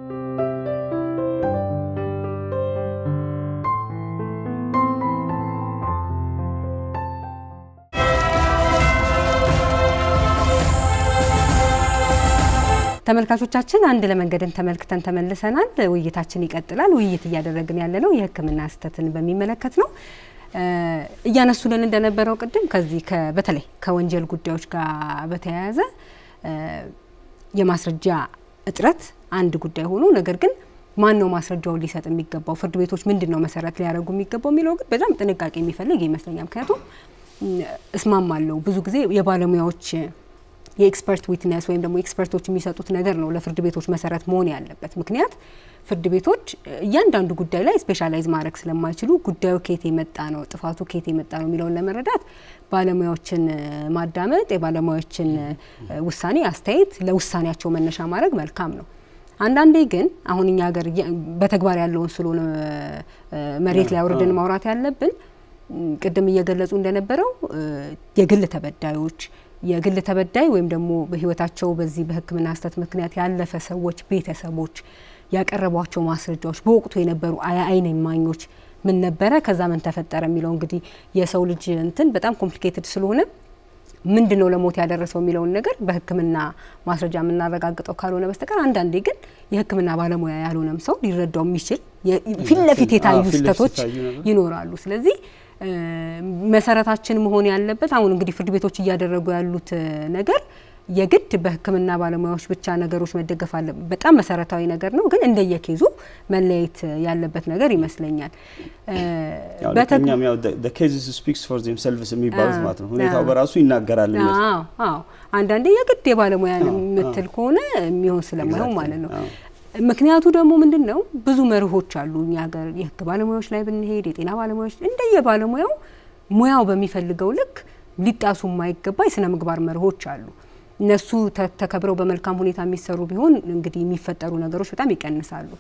ተመልካቾቻችን አንድ ለመንገድን ተመልክተን ተመልሰናል ውይይታችን ይቀጥላል ውይይት እያደረግን ያለነው የህክምና ስህተትን በሚመለከት ነው እያነሱልን እንደነበረው ቅድም ከዚህ በተለይ ከወንጀል ጉዳዮች ጋር በተያያዘ የማስረጃ እጥረት አንድ ጉዳይ ሆኖ ነገር ግን ማን ነው ማስረጃውን ሊሰጥ የሚገባው ፍርድ ቤቶች ምንድነው መሰረት ሊያደርጉ የሚገባው የሚለው ግን በጣም ጥንቃቄ የሚፈልግ ይመስለኛል ምክንያቱም እስማማለሁ ብዙ ጊዜ የባለሙያዎች የኤክስፐርት ዊትነስ ወይም ደግሞ ኤክስፐርቶች የሚሰጡት ነገር ነው ለፍርድ ቤቶች መሰረት መሆን ያለበት ምክንያት ፍርድ ቤቶች እያንዳንዱ ጉዳይ ላይ ስፔሻላይዝ ማድረግ ስለማይችሉ ጉዳዩ ከየት የመጣ ነው ጥፋቱ ከየት የመጣ ነው የሚለውን ለመረዳት ባለሙያዎችን ማዳመጥ የባለሙያዎችን ውሳኔ አስተያየት ለውሳኔያቸው መነሻ ማድረግ መልካም ነው አንዳንዴ ግን አሁን እኛ ሀገር በተግባር ያለውን ስለሆነ መሬት ላይ አውርደን ማውራት ያለብን ቅድም እየገለጹ እንደነበረው የግል ተበዳይ ወይም ደግሞ በህይወታቸው በዚህ በህክምና ስህተት ምክንያት ያለፈ ሰዎች ቤተሰቦች ያቀረቧቸው ማስረጃዎች በወቅቱ የነበሩ አይን ማኞች ምን ነበረ ከዛ ምን ተፈጠረ የሚለው እንግዲህ የሰው ልጅ እንትን በጣም ኮምፕሊኬትድ ስለሆነ ምንድነው ለሞት ያደረሰው የሚለውን ነገር በህክምና ማስረጃ ምናረጋግጠው ካልሆነ በስተቀር አንዳንዴ ግን የህክምና ባለሙያ ያልሆነም ሰው ሊረዳው የሚችል ፊት ለፊት የታዩ ስህተቶች ይኖራሉ ስለዚህ መሰረታችን መሆን ያለበት አሁን እንግዲህ ፍርድ ቤቶች እያደረጉ ያሉት ነገር የግድ በህክምና ባለሙያዎች ብቻ ነገሮች መደገፍ አለ በጣም መሰረታዊ ነገር ነው ግን እንደየኬዙ መለየት ያለበት ነገር ይመስለኛል በተኛም ያው the cases speaks for themselves የሚባሉት ማለት ነው ሁኔታው በራሱ ይናገራል አንዳንዴ የግድ የባለሙያ ምትል ከሆነ የሚሆን ስለማይሆን ማለት ነው ምክንያቱ ደግሞ ምንድነው ብዙ መርሆች አሉ እኛ ሀገር የህግ ባለሙያዎች ላይ ብንሄድ የጤና ባለሙያዎች እንደየባለሙያው ሙያው በሚፈልገው ልክ ሊጣሱ የማይገባ የስነ ምግባር መርሆች አሉ እነሱ ተከብረው በመልካም ሁኔታ የሚሰሩ ቢሆን እንግዲህ የሚፈጠሩ ነገሮች በጣም ይቀንሳሉ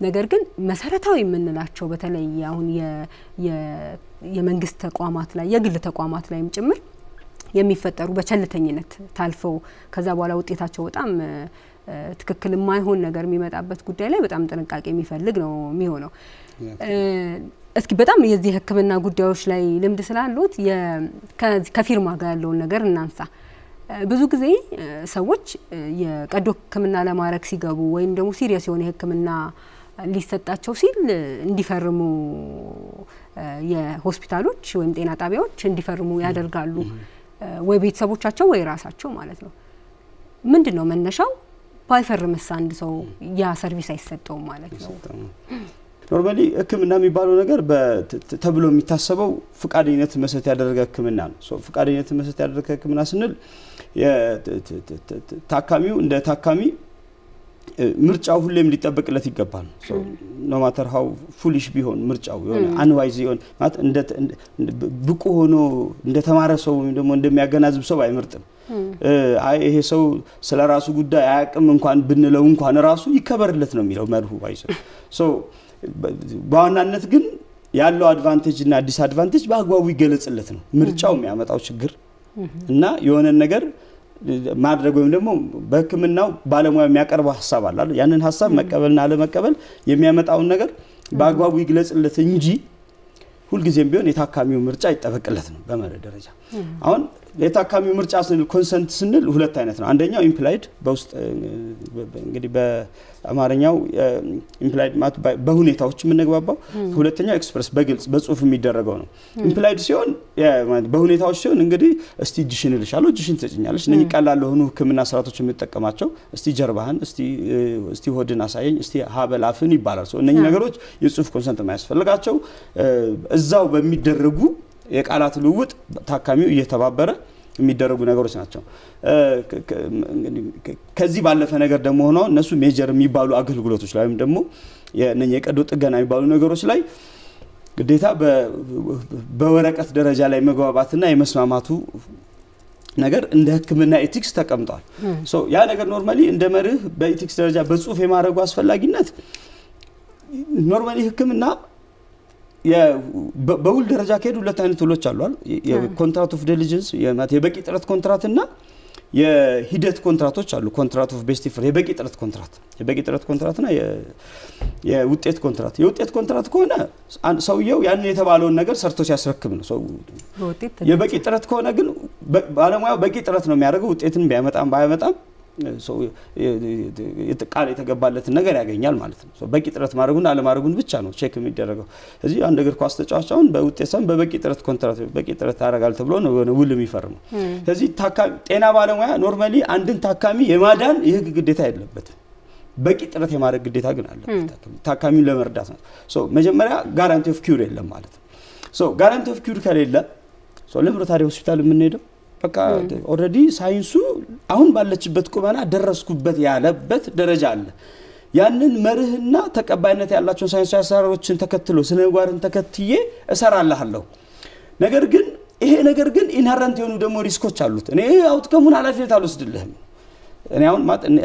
ነገር ግን መሰረታዊ የምንላቸው በተለይ አሁን የመንግስት ተቋማት ላይ የግል ተቋማት ላይም ጭምር የሚፈጠሩ በቸልተኝነት ታልፈው ከዛ በኋላ ውጤታቸው በጣም ትክክል የማይሆን ነገር የሚመጣበት ጉዳይ ላይ በጣም ጥንቃቄ የሚፈልግ ነው የሚሆነው እስኪ በጣም የዚህ ህክምና ጉዳዮች ላይ ልምድ ስላሉት ከፊርማ ጋር ያለውን ነገር እናንሳ ብዙ ጊዜ ሰዎች የቀዶ ህክምና ለማድረግ ሲገቡ ወይም ደግሞ ሲሪየስ የሆነ ህክምና ሊሰጣቸው ሲል እንዲፈርሙ የሆስፒታሎች ወይም ጤና ጣቢያዎች እንዲፈርሙ ያደርጋሉ ወይ ቤተሰቦቻቸው ወይ ራሳቸው ማለት ነው ምንድነው መነሻው ባይፈርምስ አንድ ሰው ያ ሰርቪስ አይሰጠው ማለት ነው ኖርማሊ ህክምና የሚባለው ነገር ተብሎ የሚታሰበው ፍቃደኝነት መሰረት ያደረገ ህክምና ነው ፍቃደኝነት መሰረት ያደረገ ህክምና ስንል ታካሚው እንደ ታካሚ ምርጫው ሁሌም ሊጠበቅለት ይገባል no matter how foolish ቢሆን ምርጫው የሆነ unwise ይሆን ማለት ብቁ ሆኖ እንደተማረ ሰው ወይም ደግሞ እንደሚያገናዝብ ሰው አይመርጥም አይ ይሄ ሰው ስለራሱ ጉዳይ አያቅም እንኳን ብንለው እንኳን ራሱ ይከበርለት ነው የሚለው መርሁ ባይዘ so በዋናነት ግን ያለው አድቫንቴጅ እና ዲስአድቫንቴጅ በአግባቡ ይገለጽለት ነው ምርጫው የሚያመጣው ችግር እና የሆነ ነገር ማድረግ ወይም ደግሞ በህክምናው ባለሙያ የሚያቀርበው ሐሳብ አለ ያንን ሐሳብ መቀበልና አለመቀበል የሚያመጣው ነገር በአግባቡ ይግለጽለት እንጂ ሁሉ ጊዜም ቢሆን የታካሚው ምርጫ ይጠበቅለት ነው በመረ ደረጃ አሁን የታካሚው ምርጫ ስንል ኮንሰንት ስንል ሁለት አይነት ነው አንደኛው ኢምፕላይድ በውስጥ እንግዲህ በአማርኛው ኢምፕላይድ ማለት በሁኔታዎች ምንግባባው ሁለተኛው ኤክስፕረስ በግልጽ በጽሁፍ የሚደረገው ነው ኢምፕላይድ ሲሆን በሁኔታዎች ሲሆን እንግዲህ እስቲ ዲሽን ልሻለው ዲሽን ተጭኛለሽ ነኝ ቀላል ሆኖ ህክምና ስራቶች የሚጠቀማቸው እስቲ ጀርባህን እስቲ ሆድን አሳየኝ እስቲ ሀበላፍን ይባላል ሶ እነኚህ ነገሮች የጽሁፍ ኮንሰንት ማያስፈልጋቸው እዛው በሚደረጉ የቃላት ልውውጥ ታካሚው እየተባበረ የሚደረጉ ነገሮች ናቸው ከዚህ ባለፈ ነገር ደግሞ ሆነው እነሱ ሜጀር የሚባሉ አገልግሎቶች ላይ ወይም ደግሞ የቀዶ ጥገና የሚባሉ ነገሮች ላይ ግዴታ በወረቀት ደረጃ ላይ መግባባትና የመስማማቱ ነገር እንደ ህክምና ኤቲክስ ተቀምጧል ሶ ያ ነገር ኖርማሊ እንደ መርህ በኤቲክስ ደረጃ በጽሁፍ የማረጉ አስፈላጊነት ኖርማሊ ህክምና በውል ደረጃ ከሄዱ ሁለት አይነት ውሎች አሉ የኮንትራክት ኦፍ ዲሊጀንስ የበቂ ጥረት ኮንትራክት እና የሂደት ኮንትራክቶች አሉ ኮንትራክት ኦፍ ቤስት ኢፈርት የበቂ ጥረት ኮንትራክት እና የውጤት ኮንትራክት የውጤት ኮንትራክት ከሆነ ሰውየው ያን የተባለውን ነገር ሰርቶ ሲያስረክብ ነው ሰው የበቂ ጥረት ከሆነ ግን ባለሙያው በቂ ጥረት ነው የሚያደርገው ውጤትን ባያመጣም ሰው የተቃለ የተገባለት ነገር ያገኛል ማለት ነው ሰው በቂ ጥረት ማድረጉን አለማድረጉን ብቻ ነው ቼክ የሚደረገው እዚህ አንድ እግር ኳስ ተጫዋቻውን በውጤትም በበቂ ጥረት ኮንትራክት በቂ ጥረት ያደርጋል ተብሎ ነው ውል የሚፈርመው ስለዚህ ጤና ባለሙያ ኖርማሊ አንድን ታካሚ የማዳን የህግ ግዴታ የለበትም በቂ ጥረት የማድረግ ግዴታ ግን አለበት ታካሚውን ለመርዳት ነው ሶ መጀመሪያ ጋራንቲ ኦፍ ኪውር የለም ማለት ነው ሶ ጋራንቲ ኦፍ ኪውር ከሌለ ሶ ለምሮታሪ ሆስፒታል የምንሄደው በቃ ኦሬዲ ሳይንሱ አሁን ባለችበት ቁመና ደረስኩበት ያለበት ደረጃ አለ ያንን መርህና ተቀባይነት ያላቸው ሳይንሳዊ አሰራሮችን ተከትሎ ስነጓርን ተከትዬ እሰራለሁ ነገር ግን ኢንሄረንት የሆኑ ደግሞ ሪስኮች አሉት እኔ አውትከሙን ኃላፊነት አልወስድልህም እኔ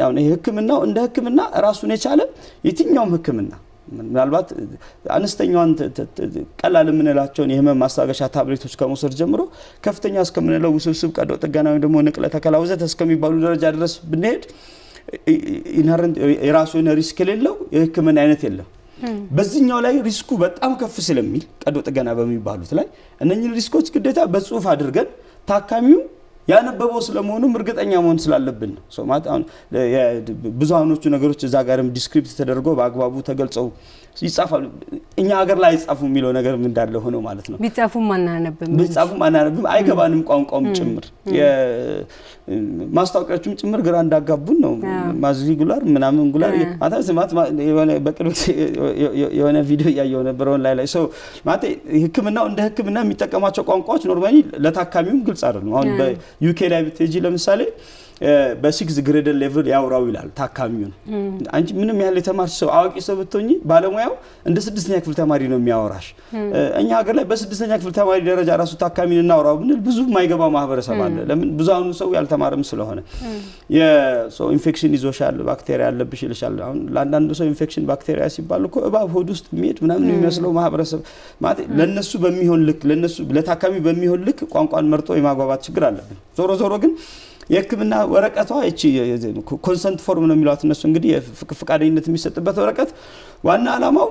አሁን ህክምናው እንደ ህክምና ራሱን የቻለ የትኛውም ህክምና ምናልባት አነስተኛውን ቀላል ምንላቸውን የህመም ማስታገሻ ታብሌቶች ከመውሰድ ጀምሮ ከፍተኛ እስከምንለው ውስብስብ ቀዶ ጥገና ወይ ደግሞ ንቅለ ተከላ ወዘተ እስከሚባሉ ደረጃ ድረስ ብንሄድ ኢንሄረንት የራሱን ሪስክ የሌለው የህክምና አይነት የለም በዚህኛው ላይ ሪስኩ በጣም ከፍ ስለሚል ቀዶ ጥገና በሚባሉት ላይ እነኚህ ሪስኮች ግዴታ በጽሁፍ አድርገን ታካሚው ያነበበው ስለመሆኑ እርግጠኛ መሆን ስላለብን ነው ሶ ማለት አሁን ብዙሃኖቹ ነገሮች እዛ ጋርም ዲስክሪፕት ተደርጎ በአግባቡ ተገልጸው ይጻፋሉ እኛ ሀገር ላይ ይጻፉ የሚለው ነገር ምን እንዳለ ሆኖ ማለት ነው ቢጻፉም ማናነብም አይገባንም ቋንቋውም ጭምር የማስታወቂያዎችም ጭምር ግራ እንዳጋቡን ነው ማዝሊጉላር ምናምን ጉላር ማለት የሆነ በቅርብ የሆነ ቪዲዮ ያየው ነበር ኦንላይን ላይ ሶ ማለት ህክምናው እንደ ህክምና የሚጠቀማቸው ቋንቋዎች ኖርማሊ ለታካሚውም ግልጽ አይደለም አሁን በዩኬ ላይ ብትጂ ለምሳሌ በ6 ግሬድ ሌቭል ያውራው ይላል ታካሚውን አንቺ ምንም ያህል የተማርሽ ሰው አዋቂ ሰው ብትሆኚ ባለሙያው እንደ 6ኛ ክፍል ተማሪ ነው የሚያወራሽ እኛ ሀገር ላይ በ6ኛ ክፍል ተማሪ ደረጃ ራሱ ታካሚን እናውራው ብንል ብዙ ማይገባው ማህበረሰብ አለ ለምን ብዙውን ሰው ያልተማረም ስለሆነ የሶ ኢንፌክሽን ይዞሻል ባክቴሪያ አለብሽ ይልሻል አሁን ለአንዳንዱ ሰው ኢንፌክሽን ባክቴሪያ ሲባል እኮ እባብ ሆድ ውስጥ የሚሄድ ምናምን የሚመስለው ማህበረሰብ ማለት ለነሱ በሚሆን ልክ ለነሱ ለታካሚ በሚሆን ልክ ቋንቋን መርጦ የማግባባት ችግር አለብን ዞሮ ግን የህክምና ወረቀቷ እቺ ኮንሰንት ፎርም ነው የሚሏት እነሱ እንግዲህ ፍቃደኝነት የሚሰጥበት ወረቀት ዋና አላማው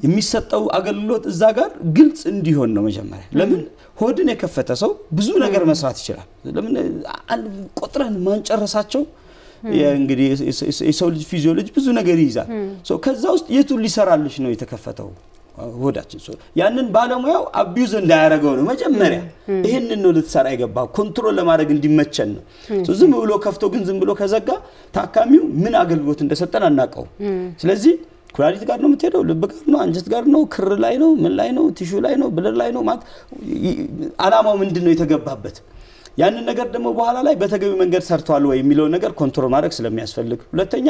የሚሰጠው አገልግሎት እዛ ጋር ግልጽ እንዲሆን ነው መጀመሪያ ለምን ሆድን የከፈተ ሰው ብዙ ነገር መስራት ይችላል ለምን ቆጥረን ማንጨረሳቸው እንግዲህ የሰው ልጅ ፊዚዮሎጂ ብዙ ነገር ይይዛል ሶ ከዛ ውስጥ የቱ ሊሰራልሽ ነው የተከፈተው ሆዳችን ሶ ያንን ባለሙያው አቢዩዝ እንዳያረጋው ነው መጀመሪያ ይሄንን ነው ልትሰራ ይገባ ኮንትሮል ለማድረግ እንዲመቸን ነው ሶ ዝም ብሎ ከፍቶ ግን ዝም ብሎ ከዘጋ ታካሚው ምን አገልግሎት እንደሰጠን አናቀው ስለዚህ ኩላሊት ጋር ነው የምትሄደው ልብ ጋር ነው አንጀት ጋር ነው ክር ላይ ነው ምን ላይ ነው ቲሹ ላይ ነው ብለር ላይ ነው ማለት አላማው ምንድነው የተገባበት ያንን ነገር ደግሞ በኋላ ላይ በተገቢ መንገድ ሰርቷል ወይ የሚለው ነገር ኮንትሮል ማድረግ ስለሚያስፈልግ ሁለተኛ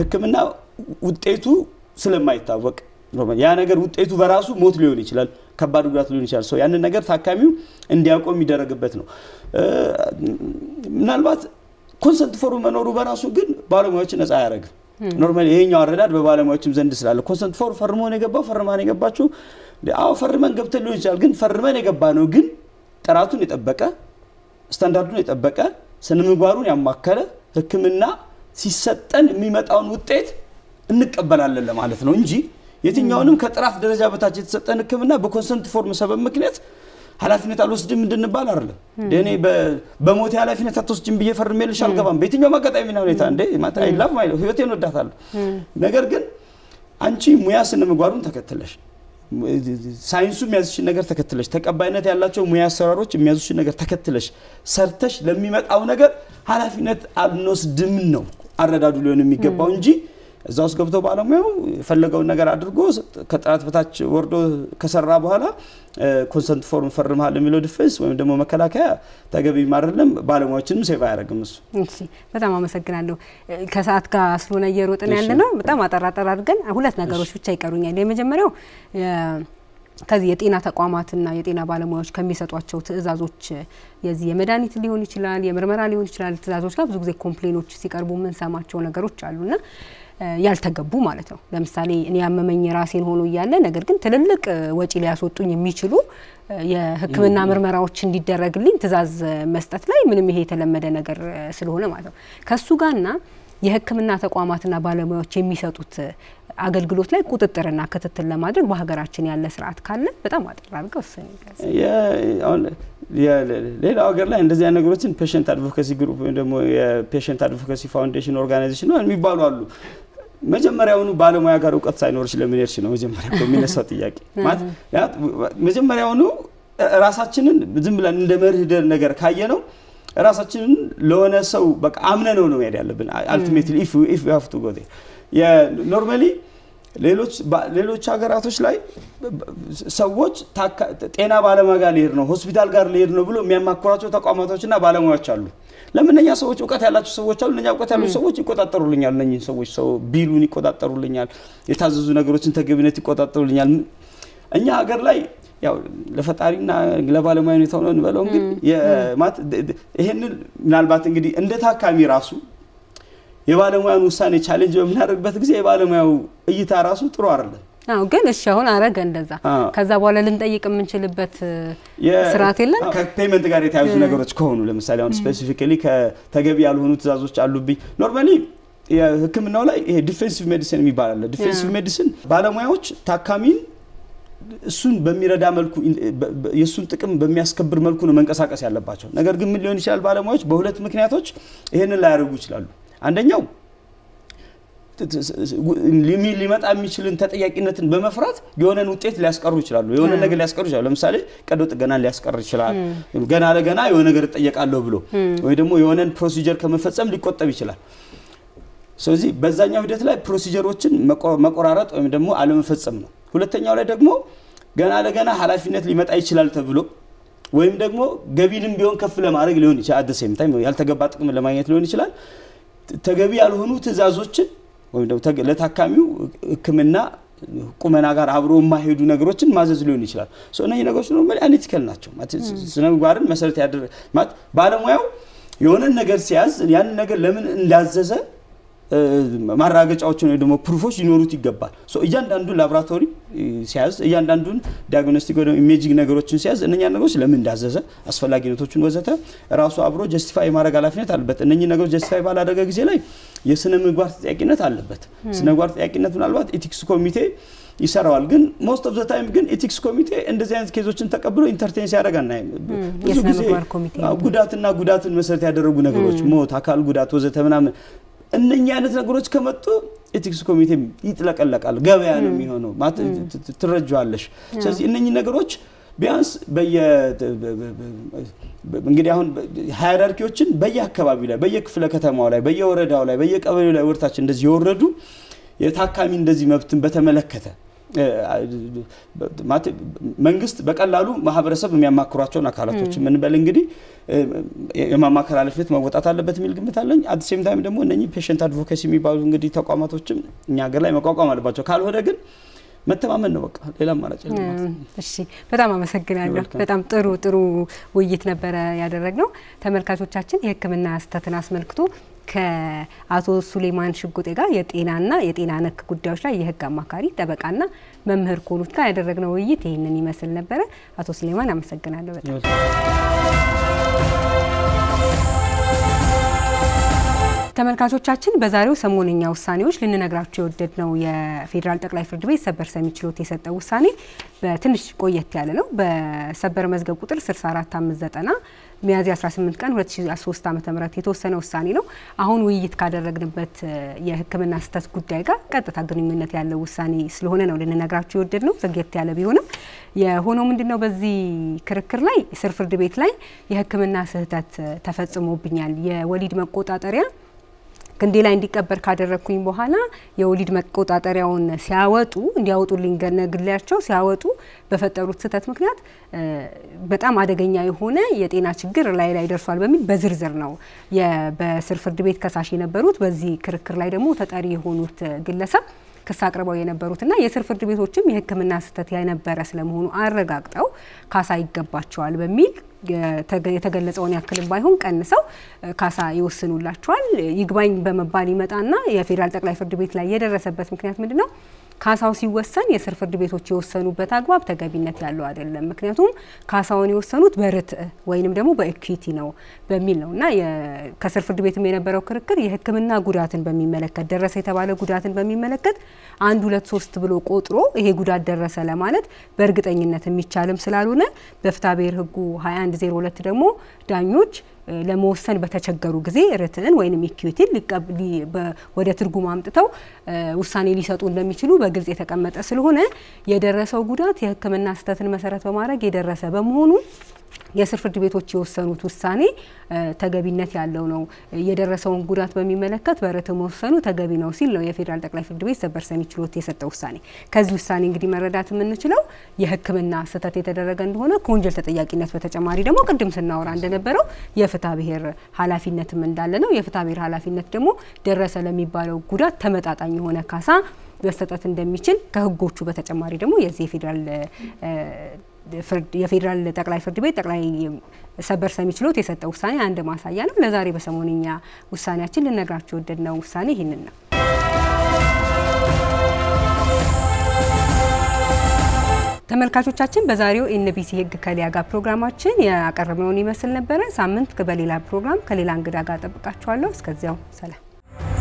ህክምና ውጤቱ ስለማይታወቅ ያ ነገር ውጤቱ በራሱ ሞት ሊሆን ይችላል ከባድ ጉዳት ሊሆን ይችላል ሶ ያንን ነገር ታካሚው እንዲያቆም ይደረግበት ነው ምናልባት ኮንሰንት ፎርም መኖሩ በራሱ ግን ባለሙያዎች ነፃ ያደርጋል ኖርማሊ ይሄኛው አረዳድ በባለሙያዎችም ዘንድ ስላለ ኮንሰንት ፎርም ፈርሞ ነው የገባው ፈርማን የገባችሁ አው ፈርመን ገብተን ሊሆን ይችላል ግን ፈርመን የገባ ነው ግን ጥራቱን የጠበቀ ስታንዳርዱን የጠበቀ ስነምግባሩን ያማከለ ህክምና ሲሰጠን የሚመጣውን ውጤት እንቀበላለን ለማለት ነው እንጂ የትኛውንም ከጥራት ደረጃ በታች የተሰጠን ህክምና በኮንሰንት ፎርም ሰበብ ምክንያት ኃላፊነት አልወስድም እንድንባል አይደለም እኔ በሞት ኃላፊነት አትወስጂም ብዬ ፈርሜልሽ አልገባም በየትኛው ማጋጣሚ ነው ሁኔታ እንዴ ማታ አይላፍ ማይለው ህይወቴን ወዳታለሁ ነገር ግን አንቺ ሙያ ስነምግባሩን ተከትለሽ ሳይንሱ የሚያዝሽ ነገር ተከትለሽ ተቀባይነት ያላቸው ሙያ አሰራሮች የሚያዝሽ ነገር ተከትለሽ ሰርተሽ ለሚመጣው ነገር ኃላፊነት አልወስድም ነው አረዳዱ ሊሆን የሚገባው እንጂ እዛው ገብቶ ባለሙያው ፈለገው ነገር አድርጎ ከጥራት በታች ወርዶ ከሰራ በኋላ ኮንሰንት ፎርም ፈርማል የሚለው ዲፌንስ ወይም ደግሞ መከላከያ ተገቢ ማረለም ባለሙያዎችንም ሴቫ ያደርግም እሱ እሺ በጣም አመሰግናለሁ ከሰዓት ጋር ስለሆነ እየሮጥን ያለነው በጣም አጠራጠር አድርገን ሁለት ነገሮች ብቻ ይቀሩኛል የመጀመሪያው ከዚህ የጤና ተቋማትና የጤና ባለሙያዎች ከሚሰጧቸው ትዕዛዞች የዚህ የመድኃኒት ሊሆን ይችላል የምርመራ ሊሆን ይችላል ትዕዛዞች ጋር ብዙ ጊዜ ኮምፕሌኖች ሲቀርቡ ምን ሰማቸው ነገሮች አሉና ያልተገቡ ማለት ነው ለምሳሌ እኔ ያመመኝ ራሴን ሆኖ ይያለ ነገር ግን ትልልቅ ወጪ ሊያስወጡኝ የሚችሉ የህክምና ምርመራዎች እንዲደረግልኝ ትዕዛዝ መስጠት ላይ ምንም ይሄ የተለመደ ነገር ስለሆነ ማለት ነው ከሱ ጋርና የህክምና ተቋማትና ባለሙያዎች የሚሰጡት አገልግሎት ላይ ቁጥጥርና ክትትል ለማድረግ በሀገራችን ያለ ስርዓት ካለ በጣም አጥራርገው ወሰንይገዝ ሌላ ሀገር ላይ እንደዚህ አይነት ነገሮችን ፔሸንት አድቮኬሲ ግሩፕ ወይ ደግሞ የፔሸንት አድቮኬሲ ፋውንዴሽን ኦርጋናይዜሽን ነው የሚባሉ አሉ መጀመሪያውኑ ባለሙያ ጋር ዕውቀት ሳይኖርሽ ለምን ይርሽ ነው መጀመሪያ የሚነሳው ጥያቄ ማለት መጀመሪያውኑ ራሳችንን ዝም ብለን እንደ መርህ ነገር ካየነው ራሳችንን ለሆነ ሰው በቃ አምነነው ነው ያለብን ultimately if we have to go there ኖርማሊ ሌሎች ሀገራቶች ላይ ሰዎች ጤና ባለሙያ ጋር ሊሄድ ነው ሆስፒታል ጋር ሊሄድ ነው ብሎ የሚያማክሯቸው ተቋማቶችና ባለሙያዎች አሉ ለምንኛ ሰዎች ዕውቀት ያላቸው ሰዎች አሉ እነኛ ዕውቀት ያላቸው ሰዎች ይቆጣጠሩልኛል እነኚህ ሰዎች ሰው ቢሉን ይቆጣጠሩልኛል የታዘዙ ነገሮችን ተገቢነት ይቆጣጠሩልኛል እኛ ሀገር ላይ ያው ለፈጣሪና ለባለሙያ ነው ተውነን በለው እንግዲህ ይሄንን ምናልባት እንግዲህ እንደ ታካሚ ራሱ የባለሙያውን ውሳኔ ቻሌንጅ በመናደርግበት ጊዜ የባለሙያው እይታ ራሱ ጥሩ አይደለም አው ግን እሺ አሁን አረገ እንደዛ ከዛ በኋላ ልንጠይቅ የምንችልበት ስርዓት የለም ከፔመንት ጋር የተያዙ ነገሮች ከሆኑ ለምሳሌ አሁን ስፔሲፊካሊ ከተገቢ ያልሆኑ ትዕዛዞች አሉብኝ ኖርማሊ የህክምናው ላይ ይሄ ዲፌንሲቭ ሜዲሲን የሚባል አለ ዲፌንሲቭ ሜዲሲን ባለሙያዎች ታካሚን እሱን በሚረዳ መልኩ የሱን ጥቅም በሚያስከብር መልኩ ነው መንቀሳቀስ ያለባቸው ነገር ግን ምን ሊሆን ይችላል ባለሙያዎች በሁለት ምክንያቶች ይሄንን ላይ ያደርጉ ይችላሉ አንደኛው ሊመጣ የሚችልን ተጠያቂነትን በመፍራት የሆነን ውጤት ሊያስቀሩ ይችላሉ የሆነ ነገር ሊያስቀሩ ይችላሉ ለምሳሌ ቀዶ ጥገና ሊያስቀር ይችላል ገና ለገና የሆነ ነገር ተጠየቃለሁ ብሎ ወይ ደግሞ የሆነን ፕሮሲጀር ከመፈጸም ሊቆጠብ ይችላል ስለዚህ በዛኛው ሂደት ላይ ፕሮሲጀሮችን መቆራረጥ ወይም ደግሞ አለመፈጸም ነው ሁለተኛው ላይ ደግሞ ገና ለገና ኃላፊነት ሊመጣ ይችላል ተብሎ ወይም ደግሞ ገቢንም ቢሆን ከፍ ለማድረግ ሊሆን ይችላል at the same time ያልተገባ ጥቅም ለማግኘት ሊሆን ይችላል ተገቢ ያልሆኑ ትዕዛዞችን ወይም ደግሞ ለታካሚው ህክምና ቁመና ጋር አብሮ ማሄዱ ነገሮችን ማዘዝ ሊሆን ይችላል ሶ እነዚህ ነገሮች ነው አንኢቲካል ናቸው ማለት ስነምግባርን መሰረት ያደረገ ማለት ባለሙያው የሆነ ነገር ሲያዝ ያን ነገር ለምን እንዳዘዘ ማራገጫዎችን ወይ ደግሞ ፕሩፎች ይኖሩት ይገባል ሶ እያንዳንዱ ላብራቶሪ ሲያዝ እያንዳንዱን ዲያግኖስቲክ ወይ ኢሜጂንግ ነገሮችን ሲያዝ እነኛ ነገሮች ለምን እንዳዘዘ አስፈላጊነቶችን ወዘተ ራሱ አብሮ ጀስቲፋይ ማድረግ ኃላፊነት አለበት እነኚህ ነገሮች ጀስቲፋይ ባላደረገ ጊዜ ላይ የስነ ምግባር ተጠያቂነት አለበት ስነ ምግባር ተጠያቂነት ምናልባት ኤቲክስ ኮሚቴ ይሰራዋል ግን most of the time ግን ኤቲክስ ኮሚቴ እንደዚህ አይነት ኬዞችን ተቀብሎ ኢንተርቴን ሲያደርጋና ብዙ ጊዜ ጉዳትን መሰረት ያደረጉ ነገሮች ሞት አካል ጉዳት ወዘተ ምናምን እነኛ አይነት ነገሮች ከመጡ ኤቲክስ ኮሚቴ ይጥለቀለቃል ገበያ ነው የሚሆነው ማለት ትረጃለሽ ስለዚህ እነኚህ ነገሮች ቢያንስ እንግዲህ አሁን ሃይራርኪዎችን በየአካባቢው ላይ በየክፍለ ከተማው ላይ በየወረዳው ላይ በየቀበሌው ላይ ወርታች እንደዚህ ይወረዱ የታካሚ እንደዚህ መብትን በተመለከተ መንግስት በቀላሉ ማህበረሰብ የሚያማክሯቸውን አካላቶች ምን በል እንግዲህ የማማከር ኃላፊነት መወጣት አለበት የሚል ግምት አለኝ። አት ሴም ታይም ደግሞ እነኚህ ፔሸንት አድቮኬሲ የሚባሉ እንግዲህ ተቋማቶችም እኛ ሀገር ላይ መቋቋም አለባቸው። ካልሆነ ግን መተማመን ነው በቃ ሌላ አማራጭ የለም። እሺ በጣም አመሰግናለሁ። በጣም ጥሩ ውይይት ነበር ያደረግነው። ተመልካቾቻችን የህክምና ስህተትን አስመልክቶ ከአቶ ሱሌማን ሽጉጤ ጋር የጤናና የጤና ነክ ጉዳዮች ላይ የህግ አማካሪ ጠበቃና መምህር ኮኑት ጋር ያደረግነው ውይይት ይሄንን ይመስል ነበር። አቶ ሱሌማን አመሰግናለሁ በጣም። ተመልካቾቻችን በዛሬው ሰሞንኛ ውሳኔዎች ልንነግራችሁ የወደድነው የፌዴራል ጠቅላይ ፍርድ ቤት ሰበር ሰሚ ችሎት የሰጠው ውሳኔ በትንሽ ቆየት ያለ ነው። በሰበር መዝገብ ቁጥር 64590 ሚያዝያ 18 ቀን 2013 ዓ.ም የተወሰነ ውሳኔ ነው። አሁን ውይይት ካደረግንበት የህክምና ስህተት ጉዳይ ጋር ቀጥታ ግንኙነት ያለው ውሳኔ ስለሆነ ነው ልንነግራችሁ የወደድነው። ዘግየት ያለ ቢሆንም የሆነው ምንድነው በዚህ ክርክር ላይ ስር ፍርድ ቤት ላይ የህክምና ስህተት ተፈጽሞብኛል የወሊድ መቆጣጠሪያ ክንዴ ላይ እንዲቀበር ካደረኩኝ በኋላ የወሊድ መቆጣጠሪያውን ሲያወጡ እንዲያወጡልኝ ገነግላቸው ሲያወጡ በፈጠሩት ስህተት ምክንያት በጣም አደገኛ የሆነ የጤና ችግር ላይ ደርሷል በሚል በዝርዝር ነው በስር ፍርድ ቤት ከሳሽ የነበሩት። በዚህ ክርክር ላይ ደግሞ ተጠሪ የሆኑት ግለሰብ ክስ አቅርበው የነበሩትና የስር ፍርድ ቤቶችም የህክምና ስህተት ያነበረ ስለመሆኑ አረጋግጠው ካሳ ይገባቸዋል በሚል የተገለጸውን ያክልም ባይሆን ቀንሰው ካሳ ይወስኑላቸዋል። ይግባኝ በመባል ይመጣና የፌዴራል ጠቅላይ ፍርድ ቤት ላይ የደረሰበት ምክንያት ምንድነው? ካሳው ሲወሰን የስር ፍርድ ቤቶች የወሰኑበት አግባብ ተገቢነት ያለው አይደለም። ምክንያቱም ካሳውን የወሰኑት በርትዕ ወይንም ደግሞ በኢኩዊቲ ነው በሚል ነውና ከስር ፍርድ ቤትም የነበረው ክርክር የህክምና ጉዳትን በሚመለከት ደረሰ የተባለ ጉዳትን በሚመለከት 1 2 3 ብሎ ቆጥሮ ይሄ ጉዳት ደረሰ ለማለት በእርግጠኝነት የሚቻልም ስላልሆነ በፍትሐ ብሔር ህጉ 2102 ደግሞ ዳኞች ለመወሰን በተቸገሩ ጊዜ ርትዕን ወይንም ኢኩዊቲን ወደ ትርጉም አምጥተው ውሳኔ ሊሰጡ እንደሚችሉ በግልጽ የተቀመጠ ስለሆነ የደረሰው ጉዳት የህክምና ስህተትን መሰረት በማድረግ የደረሰ በመሆኑ የስር ፍርድ ቤቶች የወሰኑት ውሳኔ ተገቢነት ያለው ነው። የደረሰውን ጉዳት በሚመለከት በርትዕ መወሰኑ ተገቢ ነው ሲል ነው የፌዴራል ጠቅላይ ፍርድ ቤት ሰበር ሰሚ ችሎት የሰጠው ውሳኔ። ከዚህ ውሳኔ እንግዲህ መረዳት የምንችለው የህክምና ስህተት የተደረገ እንደሆነ ከወንጀል ተጠያቂነት በተጨማሪ ደግሞ ቅድም ስናወራ እንደነበረው የፍትሐ ብሔር ኃላፊነትም እንዳለ ነው። የፍትሐ ብሔር ኃላፊነት ደግሞ ደረሰ ለሚባለው ጉዳት ተመጣጣኝ የሆነ ካሳ መስጠት እንደሚችል ከህጎቹ በተጨማሪ ደግሞ የዚህ የፌዴራል ጠቅላይ ፍርድ ቤት ጠቅላይ ሰበር ሰሚ ችሎት የሰጠው ውሳኔ አንድ ማሳያ ነው። ለዛሬ በሰሞንኛ ውሳኔያችን ልነግራችሁ ወደድነው ውሳኔ ይሄንን ነው። ተመልካቾቻችን በዛሬው ኤንቢሲ ህግ ከሊያ ጋር ፕሮግራማችን ያቀረብነውን ይመስል ነበር። ሳምንት በሌላ ፕሮግራም ከሌላ እንግዳ ጋር ጠብቃችኋለሁ። እስከዚያው ሰላም።